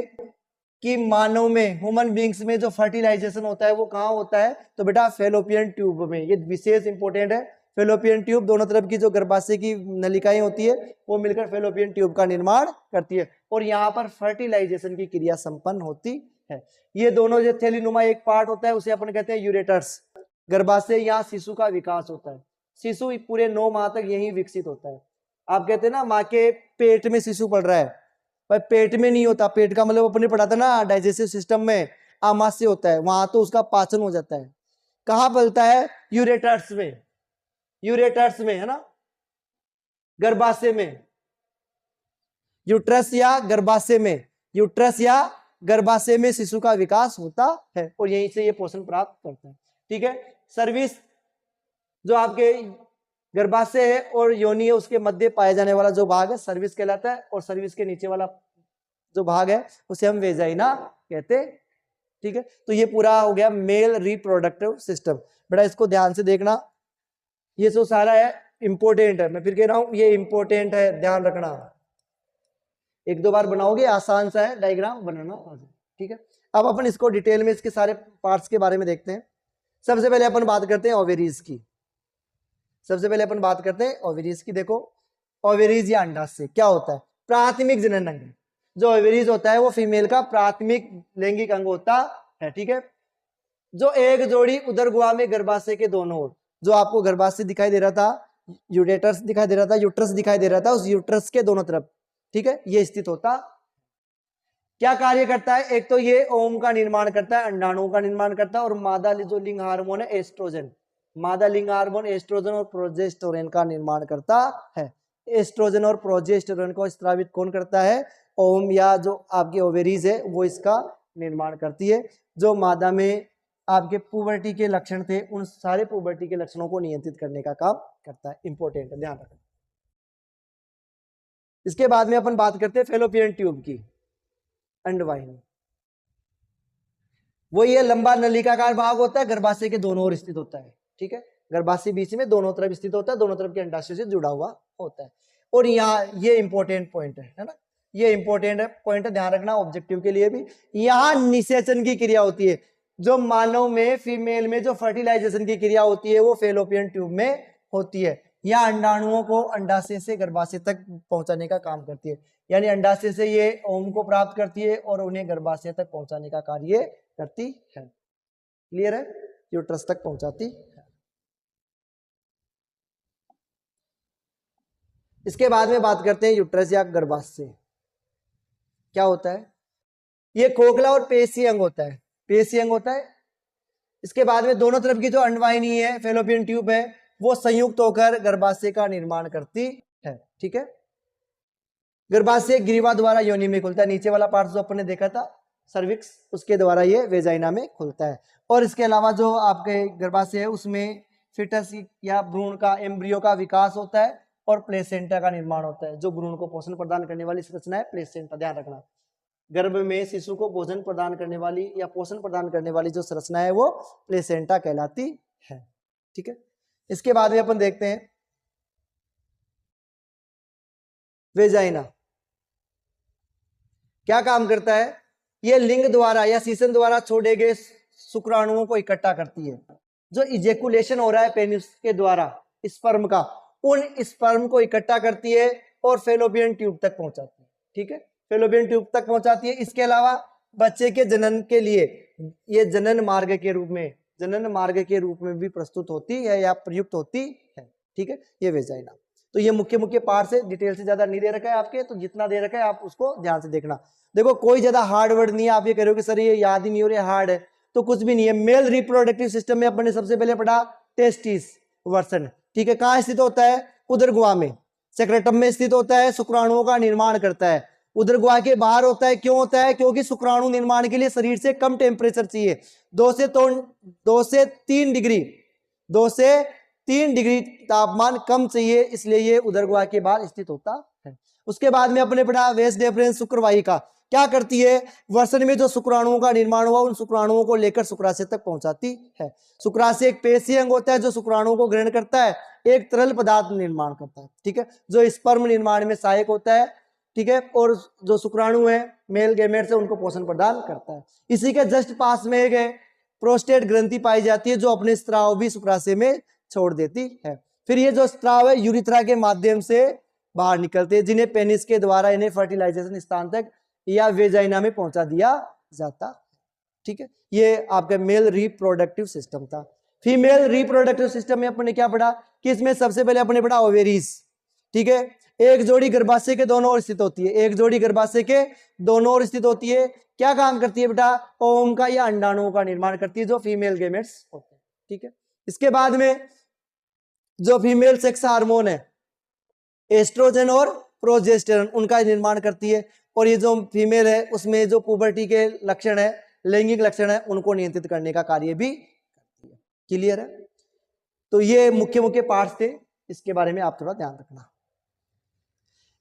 कि मानव में, ह्यूमन बींग्स में जो फर्टिलाइजेशन होता है वो कहाँ होता है, तो बेटा फेलोपियन ट्यूब में। ये विशेष इंपॉर्टेंट है। फेलोपियन ट्यूब, दोनों तरफ की जो गर्भाशय की नलिकाएं होती है वो मिलकर फेलोपियन ट्यूब का निर्माण करती है और यहाँ पर फर्टिलाइजेशन की क्रिया संपन्न होती है। ये दोनों जो थैलीनुमा एक पार्ट होता है उसे अपन कहते हैं यूरेटर्स। गर्भाशय, यहाँ शिशु का विकास होता है। शिशु पूरे 9 माह तक यही विकसित होता है। आप कहते हैं ना माँ के पेट में शिशु पल रहा है, पर पेट में नहीं होता। पेट का मतलब अपने पढ़ा था ना डाइजेस्टिव सिस्टम में, आमाशय होता है, वहां तो उसका पाचन हो जाता है। कहाँ पलता है? यूरेटर्स में, यूरेटर्स में, है ना, गर्भाशय में, यूट्रस या गर्भाशय में, यूट्रस या गर्भाशय में शिशु का विकास होता है और यहीं से ये पोषण प्राप्त करता है, ठीक है। सर्विस, जो आपके गर्भाशय है और योनि है उसके मध्य पाया जाने वाला जो भाग है सर्विस कहलाता है और सर्विस के नीचे वाला जो भाग है उसे हम वेजाइना कहते हैं, ठीक है। तो ये पूरा हो गया मेल रिप्रोडक्टिव सिस्टम। बेटा इसको ध्यान से देखना, ये जो सारा है इंपॉर्टेंट है। मैं फिर कह रहा हूं ये इंपॉर्टेंट है, ध्यान रखना। 1-2 बार बनाओगे, आसान सा है डायग्राम बनाना, ठीक है। अब अपन इसको डिटेल में इसके सारे पार्ट्स के बारे में देखते हैं। सबसे पहले अपन बात करते हैं ओवेरीज की। सबसे पहले अपन बात करते हैं ओवेरीज की। देखो ओवेरीज या अंडाशय क्या होता है? प्राथमिक जनन अंग। जो ओवेरीज होता है वो फीमेल का प्राथमिक लैंगिक अंग होता है, ठीक है। जो एक जोड़ी उदर गुहा में गर्भाशय के दोनों ओर, जो आपको गर्भाशय दिखाई दे रहा था, यूरेटर्स दिखाई दे रहा था, यूट्रस दिखाई दे रहा था, उस यूट्रस के दोनों तरफ, ठीक है, ये स्थित होता। क्या कार्य करता है? एक तो ये ओम का निर्माण करता है, अंडाणुओं का निर्माण करता है और मादा जो लिंग हार्मोन है एस्ट्रोजन, मादा लिंग हार्मोन एस्ट्रोजन और प्रोजेस्टेरोन का निर्माण करता है। एस्ट्रोजन और प्रोजेस्टेरोन को स्रावित कौन करता है? ओम या जो आपके ओवेरीज है वो इसका निर्माण करती है। जो मादा में आपके पुबर्टी के लक्षण थे उन सारे पुबर्टी के लक्षणों को नियंत्रित करने का काम करता है। इंपॉर्टेंट है, ध्यान रखना। इसके बाद में अपन बात करते हैं फेलोपियन ट्यूब की, अंडवाहिनी। वो ये लंबा नलिकाकार भाग होता है, गर्भाशय के दोनों ओर स्थित होता है, ठीक है। गर्भाशय बीच में दोनों तरफ स्थित होता है, दोनों तरफ के अंडाशय से जुड़ा हुआ होता है। और यहाँ ये इंपॉर्टेंट पॉइंट है ना, ये इंपॉर्टेंट पॉइंट है, ध्यान रखना ऑब्जेक्टिव के लिए भी। यहाँ निषेचन की क्रिया होती है। जो मानव में, फीमेल में जो फर्टिलाइजेशन की क्रिया होती है वो फेलोपियन ट्यूब में होती है। या अंडाणुओं को अंडाशय से गर्भाशय तक पहुंचाने का काम करती है, यानी अंडाशय से ये ओम को प्राप्त करती है और उन्हें गर्भाशय तक पहुंचाने का कार्य करती है। क्लियर है? यूट्रस तक पहुंचाती है। इसके बाद में बात करते हैं यूट्रस या गर्भाशय क्या होता है। ये खोखला और पेशी अंग होता है, पेशी अंग होता है। इसके बाद में दोनों तरफ की जो अंडवाहिनी है, फेलोपियन ट्यूब है, वो संयुक्त होकर गर्भाशय का निर्माण करती है, ठीक है। गर्भाशय ग्रीवा द्वारा योनि में खुलता है। नीचे वाला पार्ट जो अपन ने देखा था सर्विक्स, उसके द्वारा ये वेजाइना में खुलता है। और इसके अलावा जो आपके गर्भाशय है उसमें फिटस या भ्रूण का, एम्ब्रियो का विकास होता है और प्लेसेंटा का निर्माण होता है। जो भ्रूण को पोषण प्रदान करने वाली संरचना है प्लेसेंटा, ध्यान रखना। गर्भ में शिशु को भोजन प्रदान करने वाली या पोषण प्रदान करने वाली जो संरचना है वो प्लेसेंटा कहलाती है, ठीक है। इसके बाद में अपन देखते हैं वेजाइना क्या काम करता है। ये लिंग द्वारा या सीसन द्वारा छोड़े गए शुक्राणुओं को इकट्ठा करती है। जो इजेकुलेशन हो रहा है पेनिस के द्वारा स्पर्म का, उन स्पर्म को इकट्ठा करती है और फेलोपियन ट्यूब तक पहुंचाती है, ठीक है, फेलोपियन ट्यूब तक पहुंचाती है। इसके अलावा बच्चे के जनन के लिए ये जनन मार्ग के रूप में भी प्रस्तुत होती है या प्रयुक्त होती है, ठीक है, ये वेजाइना। तो ये मुख्य मुख्य पार्ट है, डिटेल से ज्यादा नहीं दे रखा है आपके, तो जितना दे रखा है आप उसको ध्यान से देखना। देखो कोई ज्यादा हार्ड वर्ड नहीं है, आप ये कह रहे हो कि सर ये याद ही नहीं हो रहा, हार्ड है, तो कुछ भी नहीं है। मेल रिप्रोडक्टिव सिस्टम में अपन ने सबसे पहले पढ़ा टेस्टिस वर्सन, ठीक है, कहाँ स्थित होता है, उदर गुहा में, सेक्रेटम में स्थित होता है, शुक्राणुओं का निर्माण करता है। उदर गुहा के बाहर होता है, क्यों होता है, क्योंकि शुक्राणु निर्माण के लिए शरीर से कम टेम्परेचर चाहिए, 2 से 3 डिग्री 2 से 3 डिग्री तापमान कम चाहिए, इसलिए ये उदर गुहा के बाहर स्थित होता है। उसके बाद में अपने पढ़ा वेस्ट डेफरेंस शुक्रवाहिका क्या करती है, वर्षण में जो शुक्राणुओं का निर्माण हुआ उन शुक्राणुओं को लेकर शुक्राशय तक पहुंचाती है। शुक्राशय एक पेशीय अंग होता है जो शुक्राणुओं को ग्रहण करता है, एक तरल पदार्थ निर्माण करता है, ठीक है, जो स्पर्म निर्माण में सहायक होता है, ठीक है, और जो शुक्राणु है मेल गैमेट से उनको पोषण प्रदान करता है। इसी के जस्ट पास में एक प्रोस्टेट ग्रंथि पाई जाती है जो अपने स्त्राव भी शुक्राशय में छोड़ देती है। फिर ये जो स्त्राव है यूरिथ्रा के माध्यम से बाहर निकलते हैं, जिन्हें पेनिस के द्वारा इन्हें फर्टिलाइजेशन स्थान तक या वेजाइना में पहुंचा दिया जाता, ठीक है। ये आपका मेल रिप्रोडक्टिव सिस्टम था। फीमेल रिप्रोडक्टिव सिस्टम में अपने क्या पढ़ा कि इसमें सबसे पहले अपने पढ़ा ओवेरीज, ठीक है, एक जोड़ी गर्भाशय के दोनों ओर स्थित होती है, एक जोड़ी गर्भाशय के दोनों ओर स्थित होती है। क्या काम करती है बेटा, ओवम का या अंडाणुओं का निर्माण करती है जो फीमेल गैमेट्स होते हैं, ठीक है। इसके बाद में जो फीमेल सेक्स हार्मोन है एस्ट्रोजन और प्रोजेस्टेरॉन उनका निर्माण करती है, और ये जो फीमेल है उसमें जो पुबर्टी के लक्षण है, लैंगिक लक्षण है, उनको नियंत्रित करने का कार्य भी करती है। क्लियर है, तो ये मुख्य मुख्य पार्ट्स थे, इसके बारे में आप थोड़ा ध्यान रखना।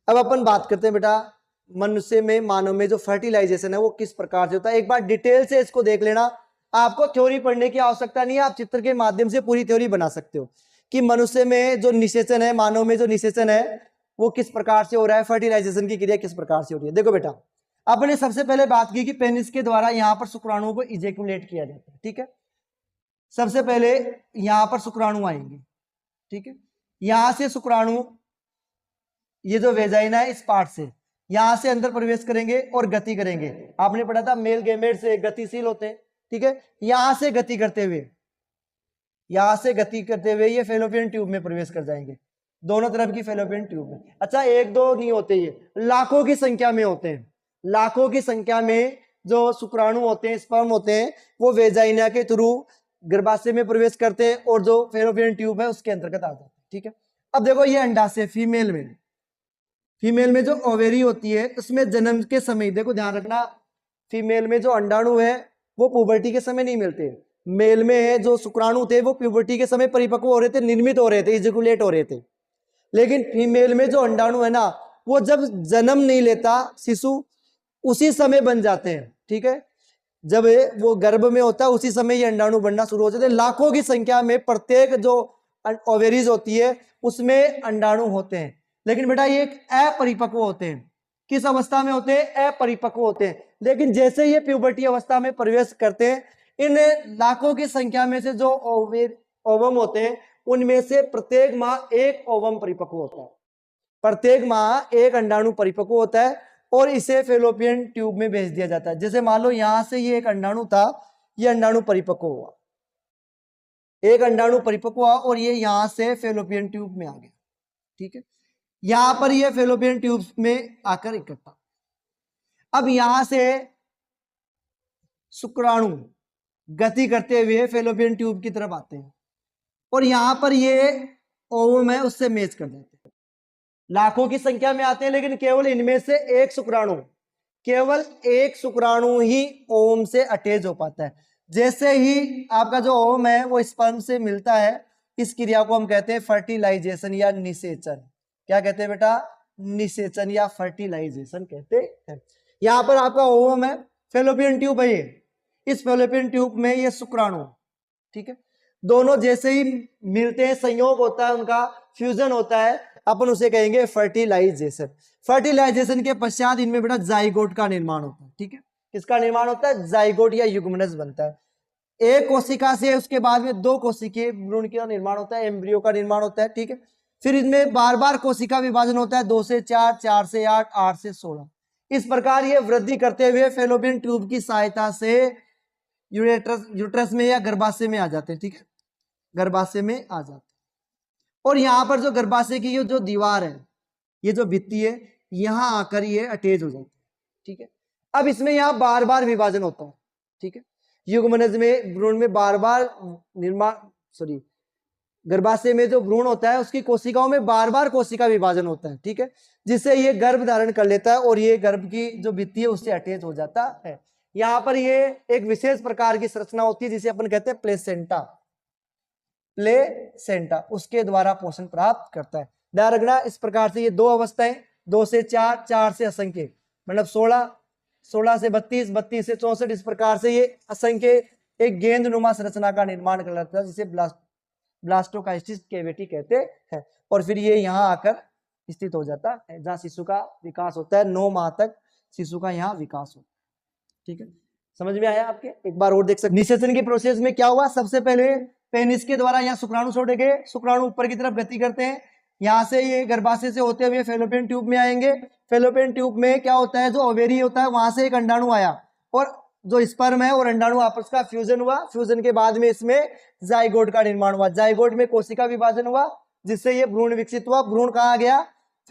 अब अपन बात करते हैं बेटा मनुष्य में, मानव में जो फर्टिलाइजेशन है वो किस प्रकार से होता है। एक बार डिटेल से इसको देख लेना, आपको थ्योरी पढ़ने की आवश्यकता नहीं है, आप चित्र के माध्यम से पूरी थ्योरी बना सकते हो कि मनुष्य में जो निषेचन है, मानव में जो निषेचन है वो किस प्रकार से हो रहा है, फर्टिलाइजेशन की क्रिया किस प्रकार से हो रही है। देखो बेटा आपने सबसे पहले बात की कि पेनिस के द्वारा यहां पर शुक्राणुओं को इजेकुलेट किया जाता है, ठीक है। सबसे पहले यहां पर शुक्राणु आएंगे, ठीक है, यहां से शुक्राणु ये जो वेजाइना है इस पार्ट से यहां से अंदर प्रवेश करेंगे और गति करेंगे। आपने पढ़ा था मेल गैमेट से गतिशील होते हैं, ठीक है, यहां से गति करते हुए ये फेलोपियन ट्यूब में प्रवेश कर जाएंगे, दोनों तरफ की फेलोपियन ट्यूब में। अच्छा एक दो नहीं होते, ये लाखों की संख्या में होते हैं, लाखों की संख्या में जो शुक्राणु होते हैं, स्पर्म होते हैं, वो वेजाइना के थ्रू गर्भाशय में प्रवेश करते हैं और जो फेलोपियन ट्यूब है उसके अंतर्गत आ जाते हैं, ठीक है। अब देखो ये अंडाशय फीमेल में जो ओवेरी होती है उसमें जन्म के समय, देखो ध्यान रखना, फीमेल में जो अंडाणु है वो पुबर्टी के समय नहीं मिलते, मेल में जो शुक्राणु थे वो प्यूबर्टी के समय परिपक्व हो रहे थे, निर्मित हो रहे थे, इजैकुलेट हो रहे थे। लेकिन फीमेल में जो अंडाणु है ना वो जब जन्म नहीं लेता शिशु उसी समय बन जाते हैं, ठीक है, जब वो गर्भ में होता है उसी समय ये अंडाणु बनना शुरू हो जाते हैं। लाखों की संख्या में प्रत्येक जो ओवेरीज होती है उसमें अंडाणु होते हैं, लेकिन बेटा ये एक अपरिपक्व होते हैं। किस अवस्था में होते हैं, अपरिपक्व होते हैं। लेकिन जैसे ये प्यूबर्टी अवस्था में प्रवेश करते हैं, इन लाखों की संख्या में से जो ओवम होते हैं उनमें से प्रत्येक माह एक ओवम परिपक्व होता है, प्रत्येक माह एक अंडाणु परिपक्व होता है और इसे फेलोपियन ट्यूब में भेज दिया जाता है। जैसे मान लो यहां से ये एक अंडाणु था, ये अंडाणु परिपक्व हुआ, एक अंडाणु परिपक्व हुआ और ये यहां से फेलोपियन ट्यूब में आ गया, ठीक है, यहां पर ये फेलोपियन ट्यूब में आकर इकट्ठा। अब यहां से शुक्राणु गति करते हुए फेलोपियन ट्यूब की तरफ आते हैं और यहां पर ये ओवम है उससे मैच कर जाते हैं। लाखों की संख्या में आते हैं लेकिन केवल इनमें से एक शुक्राणु, केवल एक शुक्राणु ही ओवम से अटैच हो पाता है। जैसे ही आपका जो ओवम है वो स्पर्म से मिलता है, इस क्रिया को हम कहते हैं फर्टिलाइजेशन या निषेचन। क्या कहते हैं बेटा, निषेचन या फर्टिलाइजेशन कहते हैं। यहां पर आपका ओवम है, फेलोपियन ट्यूब है ये, इस फेलोपियन ट्यूब में ये शुक्राणु, ठीक है, दोनों जैसे ही मिलते हैं संयोग होता है, उनका फ्यूजन होता है, अपन उसे कहेंगे फर्टिलाइजेशन। फर्टिलाइजेशन के पश्चात इनमें बेटा जाइगोट का निर्माण होता है, ठीक है, किसका निर्माण होता है, जाइगोट या युग्मनज बनता है। एक कोशिका से उसके बाद में दो कोशिकीय भ्रूण का निर्माण होता है, एम्ब्रियो का निर्माण होता है, ठीक है। फिर इनमें बार बार कोशिका विभाजन होता है, 2 से 4, 4 से 8, 8 से 16। इस प्रकार ये वृद्धि करते हुए फेलोपियन ट्यूब की सहायता से यूट्रस में या गर्भाशय में आ जाते हैं, ठीक है, गर्भाशय में आ जाते हैं और यहाँ पर जो गर्भाशय की ये जो दीवार है, ये जो भित्ति है, यहाँ आकर ये अटैच हो जाती है, ठीक है। अब इसमें यहाँ बार बार विभाजन होता है, ठीक है। युग्मनज में, भ्रूण में बार बार गर्भाशय में जो भ्रूण होता है उसकी कोशिकाओं में बार बार कोशिका विभाजन होता है, ठीक है, जिससे ये गर्भ धारण कर लेता है और ये गर्भ की जो भित्ति है उससे अटैच हो जाता है। यहाँ पर ये एक विशेष प्रकार की संरचना होती है जिसे अपन कहते हैं प्लेसेंटा, प्लेसेंटा, उसके द्वारा पोषण प्राप्त करता है। ध्यान रखना, इस प्रकार से ये दो अवस्थाएं, 2 से 4, 4 से असंख्य, मतलब 16, 16 से 32, 32 से 64, इस प्रकार से ये असंख्य एक गेंदनुमा संरचना का निर्माण कर लेता है जिसे ब्लास्टोकाइस्टिस कैविटी कहते हैं। और फिर ये यहाँ आकर स्थित हो जाता है जहाँ शिशु का विकास होता है। 9 माह तक शिशु का यहाँ विकास होता है, ठीक है। समझ में आया आपके? एक बार और देख सकते। निषेचन की प्रोसेस में क्या हुआ, सबसे पहले पेनिस के द्वारा यहाँ शुक्राणु छोड़े गए, शुक्राणु ऊपर की तरफ गति करते हैं, यहाँ से ये गर्भाशय से होते हुए फेलोपियन ट्यूब में आएंगे। फेलोपियन ट्यूब में क्या होता है, जो ओवेरी होता है वहां से एक अंडाणु आया और जो स्पर्म है और अंडाणु आपस का फ्यूजन हुआ। फ्यूजन के बाद में इसमें जाइगोट का निर्माण हुआ। जाइगोट में कोशिका विभाजन हुआ जिससे ये भ्रूण विकसित हुआ। भ्रूण कहाँ गया,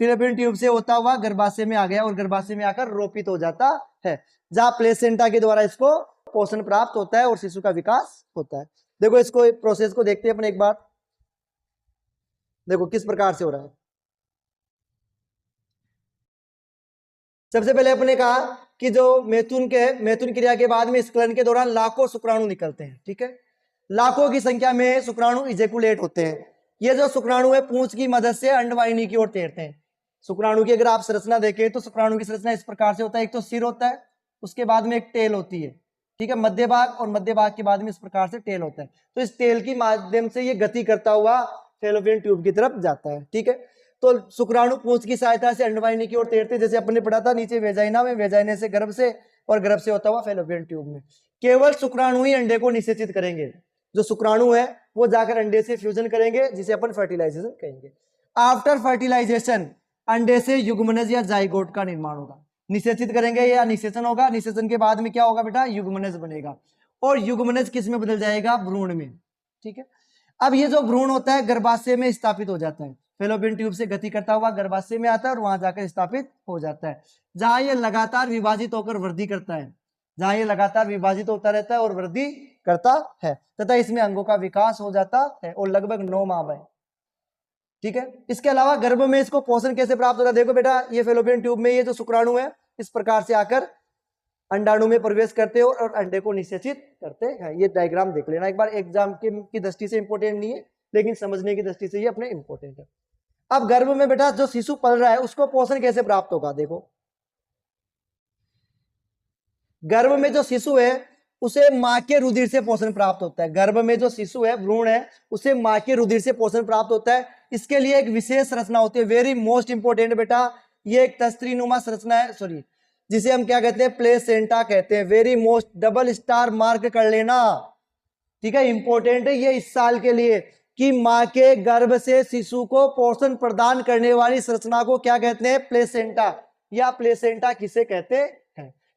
फेलोपियन ट्यूब से होता हुआ गर्भाशय में आ गया और गर्भाशय में आकर रोपित हो जाता है, जहां प्लेसेंटा के द्वारा इसको पोषण प्राप्त होता है और शिशु का विकास होता है। देखो इसको, प्रोसेस को देखते हैं अपन एक बार। देखो किस प्रकार से हो रहा है। सबसे पहले अपने कहा कि जो मैथुन क्रिया के बाद में स्खलन के दौरान लाखों शुक्राणु निकलते हैं, ठीक है। लाखों की संख्या में शुक्राणु इजेकुलेट होते हैं। ये जो शुक्राणु है पूंछ की मदद से अंडवाहिनी की ओर तैरते हैं। शुक्राणु की अगर आप संरचना देखें तो शुक्राणु की संरचना इस प्रकार से होता है, एक तो सिर होता है, उसके बाद में एक टेल होती है, ठीक है, मध्य भाग, और मध्य भाग के बाद में इस प्रकार से टेल होता है। तो इस टेल की माध्यम से ये गति करता हुआ फेलोपियन ट्यूब की तरफ जाता है, ठीक है। तो शुक्राणु पूंछ की सहायता से अंडवाहिनी की ओर तैरते, जैसे अपन ने पढ़ा था नीचे वेजाइना में, वेजाइने से गर्भ से, और गर्भ से होता हुआ फेलोपियन ट्यूब में। केवल शुक्राणु ही अंडे को निषेचित करेंगे। जो शुक्राणु है वो जाकर अंडे से फ्यूजन करेंगे जिसे अपन फर्टिलाइजेशन कहेंगे। आफ्टर फर्टिलाइजेशन अंडे से युग्मनज या जाइगोट का निर्माण होगा। निषेचित करेंगे या निषेचन होगा। निषेचन के बाद में क्या होगा बेटा, युग्मनज बनेगा, और युग्मनज किस में बदल जाएगा, भ्रूण में, ठीक है। अब ये जो भ्रूण होता है गर्भाशय में स्थापित हो जाता है, फेलोपियन ट्यूब से गति करता हुआ गर्भाशय में आता है और वहां जाकर स्थापित हो जाता है, जहां ये लगातार विभाजित होकर वृद्धि करता है, जहां ये लगातार विभाजित होता रहता है और वृद्धि करता है, तथा इसमें अंगों का विकास हो जाता है, और लगभग 9 माह में, ठीक है। इसके अलावा गर्भ में इसको पोषण कैसे प्राप्त होता है, देखो बेटा, ये फेलोपियन ट्यूब में ये जो शुक्राणु है इस प्रकार से आकर अंडाणु में प्रवेश करते हैं और अंडे को निषेचित करते हैं। ये डायग्राम देख लेना एक बार, एग्जाम की दृष्टि से इंपॉर्टेंट नहीं है लेकिन समझने की दृष्टि से ये अपने इंपॉर्टेंट है। अब गर्भ में बेटा जो शिशु पल रहा है उसको पोषण कैसे प्राप्त होगा, देखो गर्भ में जो शिशु है उसे मां के रुधिर से पोषण प्राप्त होता है। गर्भ में जो शिशु है, भ्रूण है, उसे मां के रुधिर से पोषण प्राप्त होता है। इसके लिए एक विशेष रचना होती है, वेरी मोस्ट इंपोर्टेंट बेटा, ये एक तस्त्रीनुमा संरचना है, सॉरी, जिसे हम क्या कहते हैं, प्लेसेंटा कहते हैं। Very most, double star mark कर लेना, ठीक है, इंपॉर्टेंट है ये इस साल के लिए, कि मां के गर्भ से शिशु को पोषण प्रदान करने वाली संरचना को क्या कहते हैं, प्लेसेंटा, या प्लेसेंटा किसे कहते हैं,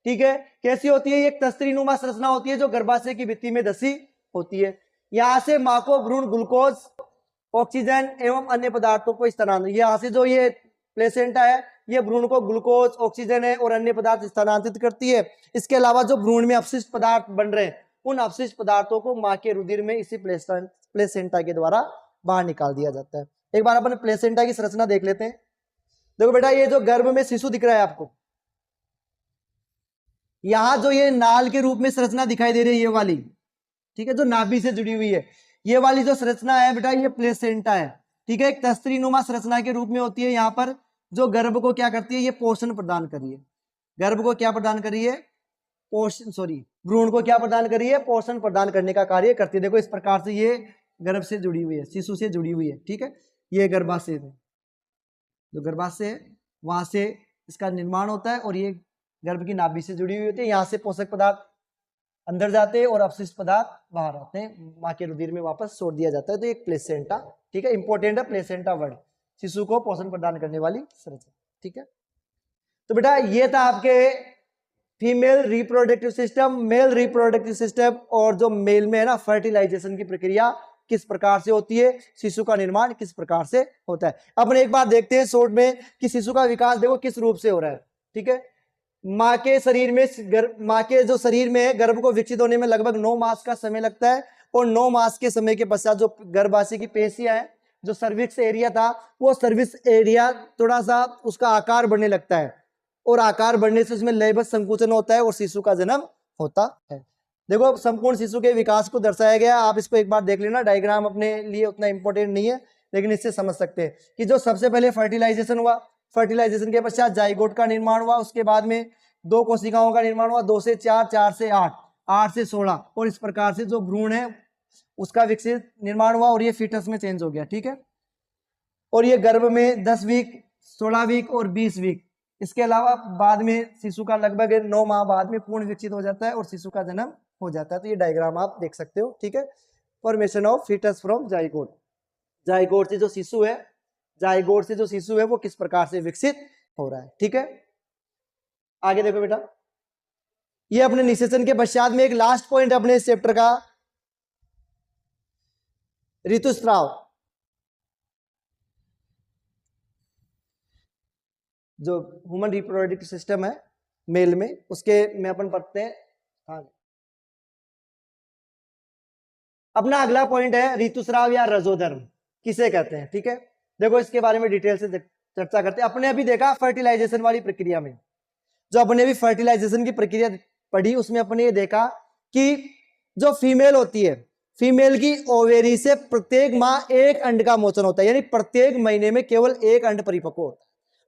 ठीक है। कैसी होती है, एक तस्त्रीनुमा संरचना होती है जो गर्भाशय की भित्ति में धसी होती है। यहां से मां को भ्रूण ग्लूकोज, ऑक्सीजन एवं अन्य पदार्थों को स्थानांतरित, यहाँ से जो ये प्लेसेंटा है ये भ्रूण को ग्लूकोज, ऑक्सीजन है और अन्य पदार्थ स्थानांतरित करती है। इसके अलावा जो भ्रूण में अपशिष्ट पदार्थ बन रहे हैं उन अपशिष्ट पदार्थों को मां के रुधिर में इसी प्लेसेंटा के द्वारा बाहर निकाल दिया जाता है। एक बार अपन प्लेसेंटा की संरचना देख लेते हैं। देखो बेटा, ये जो गर्भ में शिशु दिख रहा है आपको, यहां जो ये नाल के रूप में संरचना दिखाई दे रही है ये वाली, ठीक है, जो नाभि से जुड़ी हुई है, ये वाली जो संरचना है बेटा ये प्लेसेंटा है, ठीक है। एक तस्त्रीनुमा संरचना के रूप में होती है। यहाँ पर जो गर्भ को क्या करती है, ये पोषण प्रदान कर रही है। गर्भ को क्या प्रदान कर रही है, पोषण, सॉरी, भ्रूण को क्या प्रदान कर रही है, पोषण प्रदान करने का कार्य करती है। देखो इस प्रकार से ये गर्भ से जुड़ी हुई है, शिशु से जुड़ी हुई है, ठीक है। ये गर्भाशय है, जो गर्भाशय है वहां से इसका निर्माण होता है और ये गर्भ की नाभि से जुड़ी हुई होती है। यहाँ से पोषक पदार्थ अंदर जाते हैं और अपशिष्ट पदार्थ बाहर आते हैं, मां के रुधिर में वापस छोड़ दिया जाता है। तो एक प्लेसेंटा, ठीक है, इंपॉर्टेंट है प्लेसेंटा वर्ड, शिशु को पोषण प्रदान करने वाली संरचना, ठीक है। तो बेटा ये था आपके female reproductive system, male reproductive system, और जो मेल में है ना फर्टिलाइजेशन की प्रक्रिया, किस प्रकार से होती है, शिशु का निर्माण किस प्रकार से होता है। अपन एक बार देखते हैं शॉर्ट में कि शिशु का विकास देखो किस रूप से हो रहा है। ठीक है, माँ के शरीर में माँ के जो शरीर में है गर्भ को विकसित होने में लगभग 9 मास का समय लगता है, और 9 मास के समय के पश्चात जो गर्भाशय की पेशियां हैं, जो सर्विक्स एरिया था, वो सर्विक्स एरिया थोड़ा सा उसका आकार बढ़ने लगता है, और आकार बढ़ने से उसमें लयबद्ध संकुचन होता है और शिशु का जन्म होता है। देखो संपूर्ण शिशु के विकास को दर्शाया गया, आप इसको एक बार देख लेना। डायग्राम अपने लिए उतना इंपॉर्टेंट नहीं है, लेकिन इससे समझ सकते हैं कि जो सबसे पहले फर्टिलाइजेशन हुआ, फर्टिलाइजेशन के पश्चात जाइगोट का निर्माण हुआ, उसके बाद में 2 कोशिकाओं का निर्माण हुआ, 2 से 4, 4 से 8, 8 से 16, और इस प्रकार से जो भ्रूण है उसका विकसित निर्माण हुआ, और ये फीटस में चेंज हो गया। ठीक है, और ये गर्भ में 10 वीक, 16 वीक और 20 वीक, इसके अलावा बाद में शिशु का लगभग 9 माह बाद में पूर्ण विकसित हो जाता है और शिशु का जन्म हो जाता है। तो ये डायग्राम आप देख सकते हो। ठीक है, formation of foetus from zygote, zygote से जो शिशु है, जाइगोट से जो शिशु है वो किस प्रकार से विकसित हो रहा है। ठीक है, आगे देखो बेटा, ये अपने निषेचन के पश्चात में एक लास्ट पॉइंट अपने इस चैप्टर का, ऋतुस्राव। जो ह्यूमन रिप्रोडक्टिव सिस्टम है मेल में, उसके में अपन पढ़ते हैं। हाँ, अपना अगला पॉइंट है ऋतुस्राव या रजोधर्म किसे कहते हैं। ठीक है, देखो इसके बारे में डिटेल से चर्चा करते हैं। अपने अभी देखा फर्टिलाइजेशन वाली प्रक्रिया में, जो अपने अभी फर्टिलाइजेशन की प्रक्रिया पढ़ी, उसमें अपने ये देखा कि जो फीमेल होती है, फीमेल की ओवेरी से प्रत्येक माह एक अंड का मोचन होता है, यानी प्रत्येक महीने में केवल एक अंड परिपक्व होता है।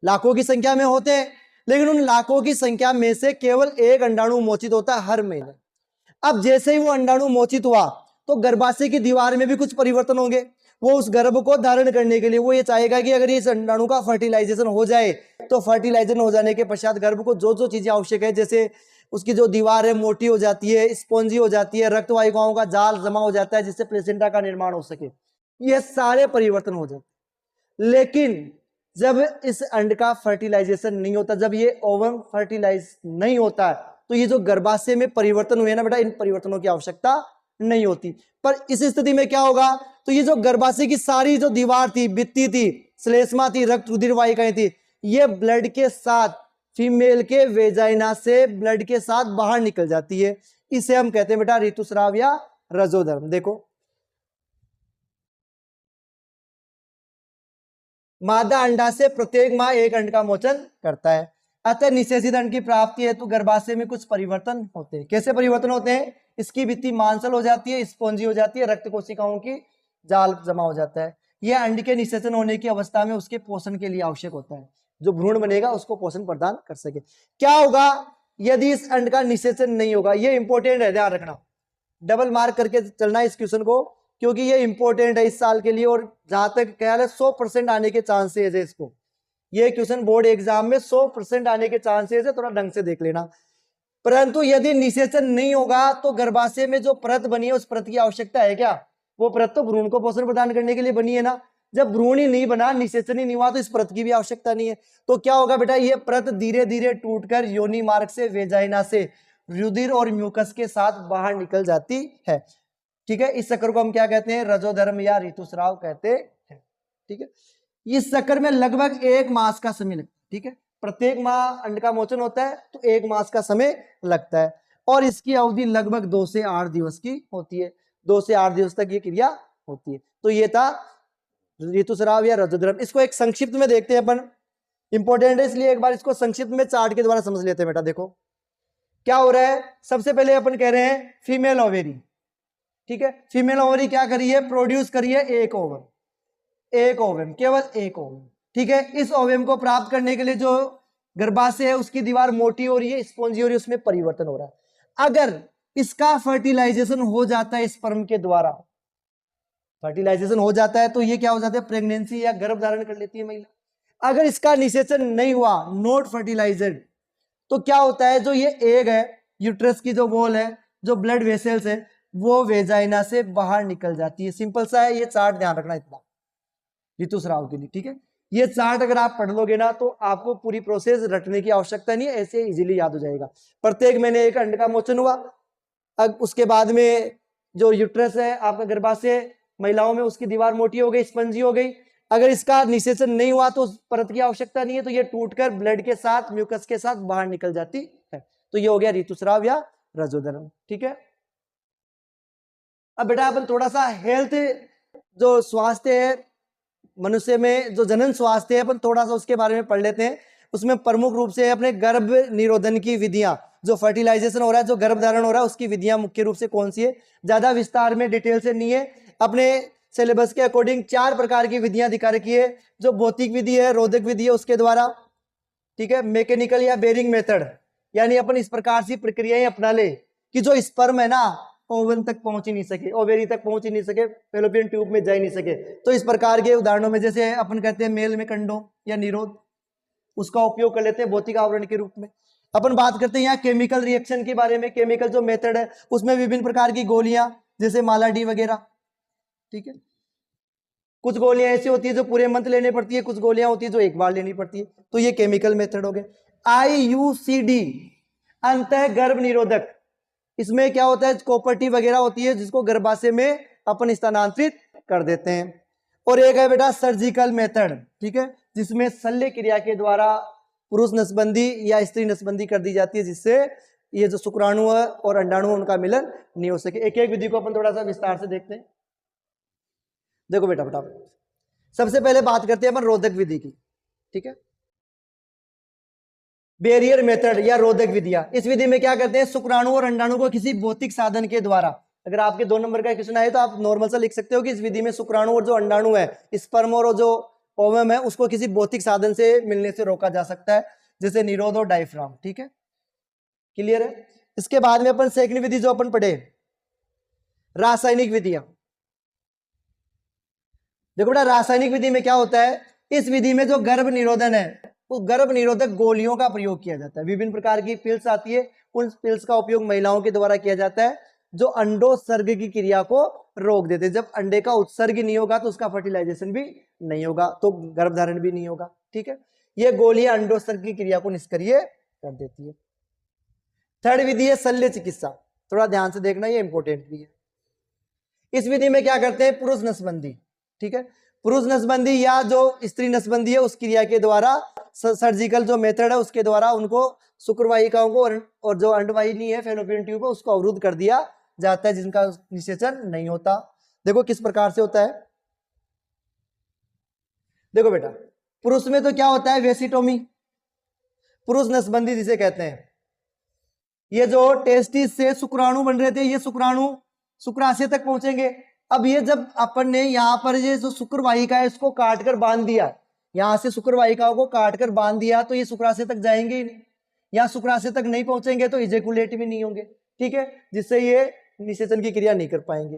लाखों की संख्या में होते हैं, लेकिन उन लाखों की संख्या में से केवल एक अंडाणु मोचित होता है हर महीने। अब जैसे ही वो अंडाणु मोचित हुआ तो गर्भाशय की दीवार में भी कुछ परिवर्तन होंगे। वो उस गर्भ को धारण करने के लिए वो ये चाहेगा कि अगर इस अंडाणु का फर्टिलाइजेशन हो जाए, तो फर्टिलाइजेशन हो जाने के पश्चात गर्भ को जो जो चीजें आवश्यक है, जैसे उसकी जो दीवार है मोटी हो जाती है, स्पॉन्जी हो जाती है, रक्त वाहिकाओं का जाल जमा हो जाता है जिससे प्लेसेंटा का निर्माण हो सके, ये सारे परिवर्तन हो जाते। लेकिन जब इस अंड का फर्टिलाइजेशन नहीं होता, जब ये ओवम फर्टिलाइज नहीं होता है, तो ये जो गर्भाशय में परिवर्तन हुए ना बेटा, इन परिवर्तनों की आवश्यकता नहीं होती। पर इस स्थिति में क्या होगा, तो ये जो गर्भाशय की सारी जो दीवार थी, भित्ति थी, श्लेष्मा थी, रक्त रुधिर वाहिकाएं थी, ये ब्लड के साथ, फीमेल के वेजाइना से ब्लड के साथ बाहर निकल जाती है। इसे हम कहते हैं बेटा ऋतुस्राव या रजोधर्म। देखो मादा अंडा से प्रत्येक माह एक अंड का मोचन करता है, अतः निषेचित अंड की प्राप्ति हेतु गर्भाशय में कुछ परिवर्तन होते हैं। कैसे परिवर्तन होते हैं, इसकी भित्ति मांसल हो जाती है, स्पॉन्जी हो जाती है, रक्त कोशिकाओं की जाल जमा हो जाता है। यह अंड के निषेचन होने की अवस्था में उसके पोषण के लिए आवश्यक होता है, जो भ्रूण बनेगा उसको पोषण प्रदान कर सके। क्या होगा यदि इस अंड का निषेचन नहीं होगा, ये इंपॉर्टेंट है, ध्यान रखना, डबल मार्क करके चलना इस क्वेश्चन को, क्योंकि ये इंपॉर्टेंट है इस साल के लिए, और जहां तक ख्याल है 100% आने के चांसेस है इसको, ये क्वेश्चन बोर्ड एग्जाम में 100% आने के चांसेस है, थोड़ा ढंग से देख लेना। परंतु यदि निषेचन नहीं होगा तो गर्भाशय में जो परत बनी है उस परत की आवश्यकता है क्या, वो परत तो भ्रूण को पोषण प्रदान करने के लिए बनी है ना। जब भ्रूण ही नहीं बना, निषेचन ही नहीं हुआ, तो इस परत की भी आवश्यकता नहीं है। तो क्या होगा बेटा, ये परत धीरे धीरे टूटकर योनि मार्ग से, वेजाइना से रुधिर और म्यूकस के साथ बाहर निकल जाती है। ठीक है, इस चक्र को हम क्या कहते हैं, रजोधर्म या ऋतुस्राव कहते हैं। ठीक है, इस चक्र में लगभग 1 मास का समय लगता है। ठीक है, प्रत्येक माह अंड का मोचन होता है तो 1 मास का समय लगता है, और इसकी अवधि लगभग 2 से 8 दिवस की होती है। 2 से 8 दिवस तक ये क्रिया होती है। तो ये था ऋतुस्राव या रजोधर्म। इसको एक संक्षिप्त में देखते हैं अपन, इंपॉर्टेंट है इसलिए एक बार इसको संक्षिप्त में चार्ट के द्वारा समझ लेते हैं बेटा। देखो क्या हो रहा है, सबसे पहले अपन कह रहे हैं फीमेल ओवेरी। ठीक है, फीमेल ओवरी क्या करी है, प्रोड्यूस करी है एक ओवम, एक ओवम, केवल एक ओवम। ठीक है, इस ओवम को प्राप्त करने के लिए जो गर्भाशय है उसकी दीवार मोटी हो रही है, स्पॉन्जी हो रही है, उसमें परिवर्तन हो रहा है। अगर इसका फर्टिलाइजेशन हो जाता है स्पर्म के द्वारा, फर्टिलाइजेशन हो जाता है तो ये क्या हो जाता है, प्रेगनेंसी या गर्भ धारण कर लेती है महिला। अगर इसका निषेचन नहीं हुआ, नॉट फर्टिलाइज्ड, तो क्या होता है, जो ये एग है, यूट्रस की जो वॉल है, जो ब्लड वेसल्स है, वो वेजाइना से बाहर निकल जाती है। सिंपल सा है, ये चार्ट ध्यान रखना इतना ऋतुस्राव के लिए। ठीक है, ये चार्ट अगर आप पढ़ लोगे ना तो आपको पूरी प्रोसेस रटने की आवश्यकता नहीं है, ऐसे इजीली याद हो जाएगा। प्रत्येक महीने एक अंड का मोचन हुआ, अब उसके बाद में जो यूट्रस है आपका गर्भाशय, महिलाओं में उसकी दीवार मोटी हो गई, स्पंजी हो गई। अगर इसका निषेचन नहीं हुआ तो उस परत की आवश्यकता नहीं है, तो ये टूटकर ब्लड के साथ, म्यूकस के साथ बाहर निकल जाती है। तो ये हो गया ऋतुस्राव या रजोदर्म। ठीक है, अब बेटा अपन थोड़ा सा हेल्थ, जो स्वास्थ्य है मनुष्य में, जो जनन स्वास्थ्य है, अपन थोड़ा सा उसके बारे में पढ़ लेते हैं। उसमें प्रमुख रूप से अपने गर्भ निरोधन की विधियां, जो फर्टिलाइजेशन हो रहा है, जो गर्भ धारण हो रहा है, उसकी विधियां मुख्य रूप से कौन सी है, ज्यादा विस्तार में डिटेल से नहीं है। अपने सिलेबस के अकॉर्डिंग 4 प्रकार की विधियां दिखा रखी है। जो भौतिक विधि है, रोधक विधि है, उसके द्वारा, ठीक है, मैकेनिकल या बेरिंग मेथड, यानी अपन इस प्रकार से प्रक्रियाएं अपना ले कि जो स्पर्म है ना ओवन तक पहुंच ही नहीं सके, ओवेरी तक पहुंच ही नहीं सके, फेलोपियन ट्यूब में जा ही नहीं सके। तो इस प्रकार के उदाहरणों में जैसे अपन कहते हैं मेल में कंडोम या निरोध, उसका उपयोग कर लेते हैं भौतिक आवरण के रूप में। अपन बात करते हैं यहाँ केमिकल रिएक्शन के बारे में। केमिकल जो मेथड है उसमें विभिन्न प्रकार की गोलियां, जैसे मालाडी वगैरह, ठीक है। कुछ गोलियां ऐसी होती है जो पूरे मंथ लेनी पड़ती है, कुछ गोलियां होती है जो एक बार लेनी पड़ती है, तो ये केमिकल मेथड हो गए। IUCD अंतः गर्भ निरोधक, इसमें क्या होता है, कॉपर टी वगैरह होती है जिसको गर्भाशय में अपन स्थानांतरित कर देते हैं। और एक है बेटा सर्जिकल मेथड, ठीक है, जिसमें शल्य क्रिया के द्वारा पुरुष नसबंदी या स्त्री नसबंदी कर दी जाती है, जिससे ये जो शुक्राणु है और अंडाणु उनका मिलन नहीं हो सके। एक एक विधि को अपन थोड़ा सा विस्तार से देखते हैं। देखो बेटा सबसे पहले बात करते हैं अपन रोधक विधि की, ठीक है। बैरियर मेथड या रोधक विधियां, इस विधि में क्या करते हैं, शुक्राणु और अंडाणु को किसी भौतिक साधन के द्वारा, अगर आपके 2 नंबर का क्वेश्चन आए तो आप नॉर्मल सा लिख सकते हो कि इस विधि में शुक्राणु और जो अंडाणु है, स्पर्म और जो ओवम है, उसको किसी भौतिक साधन से मिलने से रोका जा सकता है, जैसे निरोध और डायफ्राम। ठीक है, क्लियर है। इसके बाद में अपन सेकंड विधि जो अपन पढ़े, रासायनिक विधियां। देखो बेटा रासायनिक विधि में क्या होता है, इस विधि में जो गर्भ निरोधन है, वो गर्भ निरोधक गोलियों का प्रयोग किया जाता है। विभिन्न प्रकार की पिल्स आती है, उन पिल्स का उपयोग महिलाओं के द्वारा किया जाता है, जो अंडोत्सर्ग की क्रिया को रोक देते हैं। जब अंडे का उत्सर्ग नहीं होगा तो उसका फर्टिलाइजेशन भी नहीं होगा, तो गर्भधारण भी नहीं होगा। ठीक है, ये गोलियां अंडोत्सर्ग की क्रिया को निष्क्रिय कर देती है। थर्ड विधि है शल्य चिकित्सा, थोड़ा ध्यान से देखना, ये इंपॉर्टेंट भी है। इस विधि में क्या करते हैं, पुरुष नसबंदी, ठीक है, पुरुष नसबंदी या जो स्त्री नसबंदी है, उस क्रिया के द्वारा, सर्जिकल जो मेथड है उसके द्वारा उनको शुक्रवाहिकाओं को और जो अंडवाहिनी है फेलोपियन ट्यूब है उसको अवरुद्ध कर दिया जाता है, जिनका निषेचन नहीं होता। देखो किस प्रकार से होता है। देखो बेटा पुरुष में तो क्या होता है, वेसिटोमी, पुरुष नसबंदी जिसे कहते हैं। ये जो टेस्टिस से शुक्राणु बन रहे थे, ये शुक्राणु शुक्राशय तक पहुंचेंगे। अब ये जब अपन ने यहाँ पर ये जो शुक्रवाहिका है इसको काटकर बांध दिया, यहाँ से शुक्रवाहिकाओं को काटकर बांध दिया, तो ये शुक्राशय तक जाएंगे ही नहीं, या शुक्राशय तक नहीं पहुंचेंगे तो इजेकुलेट भी नहीं होंगे। ठीक है, जिससे ये निषेचन की क्रिया नहीं कर पाएंगे।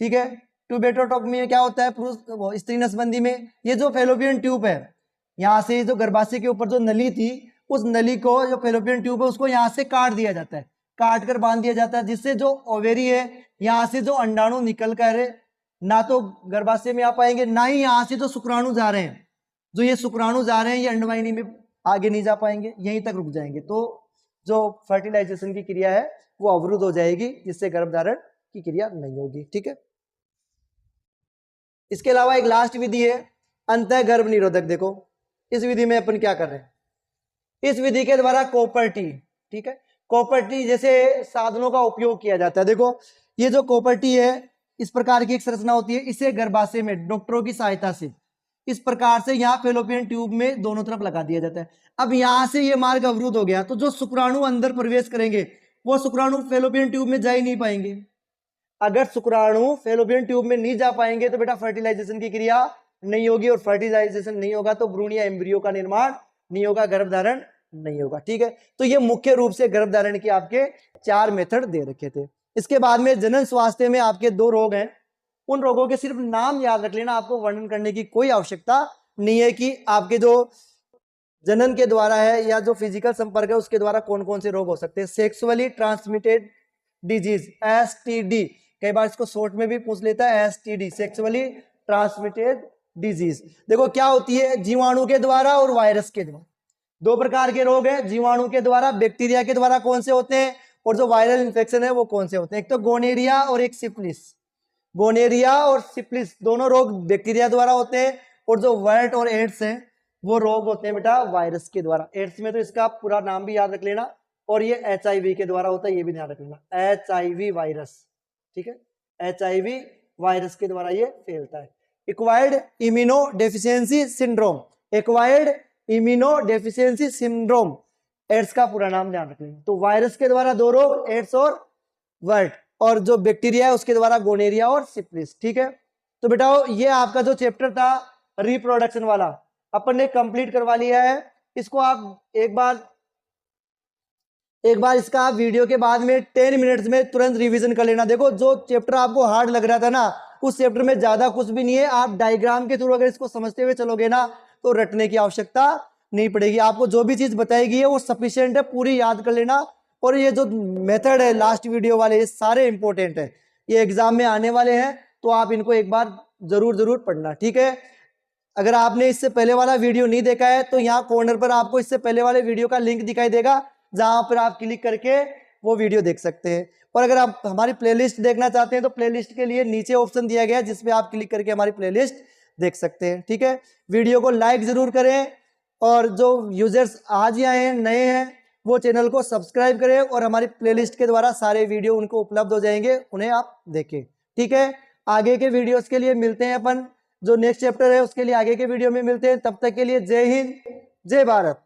ठीक है, ट्यूबेटोटॉमी में क्या होता है, पुरुष स्त्री नसबंदी में ये जो फेलोपियन ट्यूब है, यहाँ से जो गर्भाशय के ऊपर जो नली थी, उस नली को जो फेलोपियन ट्यूब है उसको यहाँ से काट दिया जाता है, काट कर बांध दिया जाता है, जिससे जो ओवेरी है यहाँ से जो अंडाणु निकल कर ना तो गर्भाशय में आ पाएंगे, ना ही यहाँ से जो शुक्राणु जा रहे हैं, जो ये शुक्राणु जा रहे हैं ये अंडवाहिनी में आगे नहीं जा पाएंगे, यहीं तक रुक जाएंगे। तो जो फर्टिलाइजेशन की क्रिया है वो अवरुद्ध हो जाएगी, जिससे गर्भधारण की क्रिया नहीं होगी। ठीक है, इसके अलावा एक लास्ट विधि है अंतः गर्भ निरोधक। देखो इस विधि में अपन क्या कर रहे हैं, इस विधि के द्वारा कॉपर टी, ठीक है, कॉपर टी जैसे साधनों का उपयोग किया जाता है। देखो ये जो कॉपर टी है इस प्रकार की एक संरचना होती है, इसे गर्भाशय में डॉक्टरों की सहायता से इस प्रकार से यहाँ फेलोपियन ट्यूब में दोनों तरफ लगा दिया जाता है। अब यहाँ से ये मार्ग अवरुद्ध हो गया, तो जो शुक्राणु अंदर प्रवेश करेंगे वो शुक्राणु फेलोपियन ट्यूब में जा ही नहीं पाएंगे। अगर शुक्राणु फेलोपियन ट्यूब में नहीं जा पाएंगे तो बेटा फर्टिलाइजेशन की क्रिया नहीं होगी, और फर्टिलाइजेशन नहीं होगा तो भ्रूण या एम्ब्रियो का निर्माण नहीं होगा, गर्भधारण नहीं होगा। ठीक है, तो ये मुख्य रूप से गर्भधारण के आपके 4 मेथड दे रखे थे। इसके बाद में जनन स्वास्थ्य में आपके 2 रोग हैं, उन रोगों के सिर्फ नाम याद रख लेना, आपको वर्णन करने की कोई आवश्यकता नहीं है कि आपके जो जनन के द्वारा है या जो फिजिकल संपर्क है उसके द्वारा कौन कौन से रोग हो सकते हैं। सेक्सुअली ट्रांसमिटेड डिजीज STD, कई बार इसको शॉर्ट में भी पूछ लेता है STD, सेक्सुअली ट्रांसमिटेड डिजीज। देखो क्या होती है, जीवाणु के द्वारा और वायरस के द्वारा, 2 प्रकार के रोग है। जीवाणु के द्वारा, बैक्टीरिया के द्वारा कौन से होते हैं, और जो वायरल इंफेक्शन है वो कौन से होते हैं, एक तो गोनेरिया और एक सिफिलिस। गोनेरिया और सिफिलिस दोनों रोग बैक्टीरिया द्वारा होते हैं, और जो वर्ट और एड्स हैं वो रोग होते हैं बेटा वायरस के द्वारा। एड्स में तो इसका पूरा नाम भी याद रख लेना, और ये HIV के द्वारा होता है, ये भी ध्यान रख लेना, HIV वायरस, ठीक है, HIV वायरस के द्वारा ये फैलता है। Acquired immuno deficiency syndrome, acquired immuno deficiency syndrome AIDS का पूरा नाम ध्यान रख लेना। तो वायरस के द्वारा दो रोग, एड्स और वर्ट, और जो बैक्टीरिया है उसके द्वारा गोनेरिया और सिफिलिस, ठीक है। तो बेटा ये आपका जो चैप्टर था रिप्रोडक्शन वाला अपन ने कंप्लीट करवा लिया है। इसको आप एक बार इसका आप वीडियो के बाद में 10 मिनट्स में तुरंत रिवीजन कर लेना। देखो जो चैप्टर आपको हार्ड लग रहा था ना, उस चैप्टर में ज्यादा कुछ भी नहीं है, आप डायग्राम के थ्रू अगर इसको समझते हुए चलोगे ना तो रटने की आवश्यकता नहीं पड़ेगी। आपको जो भी चीज बताएगी है वो सफिशिएंट है, पूरी याद कर लेना। और ये जो मेथड है लास्ट वीडियो वाले, ये सारे इंपॉर्टेंट है, ये एग्जाम में आने वाले हैं, तो आप इनको एक बार जरूर पढ़ना, ठीक है। अगर आपने इससे पहले वाला वीडियो नहीं देखा है तो यहाँ कॉर्नर पर आपको इससे पहले वाले वीडियो का लिंक दिखाई देगा, जहां पर आप क्लिक करके वो वीडियो देख सकते हैं। और अगर आप हमारी प्लेलिस्ट देखना चाहते हैं तो प्लेलिस्ट के लिए नीचे ऑप्शन दिया गया है जिसपे आप क्लिक करके हमारी प्लेलिस्ट देख सकते हैं, ठीक है। वीडियो को लाइक जरूर करें, और जो यूजर्स आज ही आए हैं, नए हैं, वो चैनल को सब्सक्राइब करें, और हमारी प्लेलिस्ट के द्वारा सारे वीडियो उनको उपलब्ध हो जाएंगे, उन्हें आप देखें, ठीक है। आगे के वीडियोस के लिए मिलते हैं अपन, जो नेक्स्ट चैप्टर है उसके लिए आगे के वीडियो में मिलते हैं। तब तक के लिए जय हिंद, जय भारत।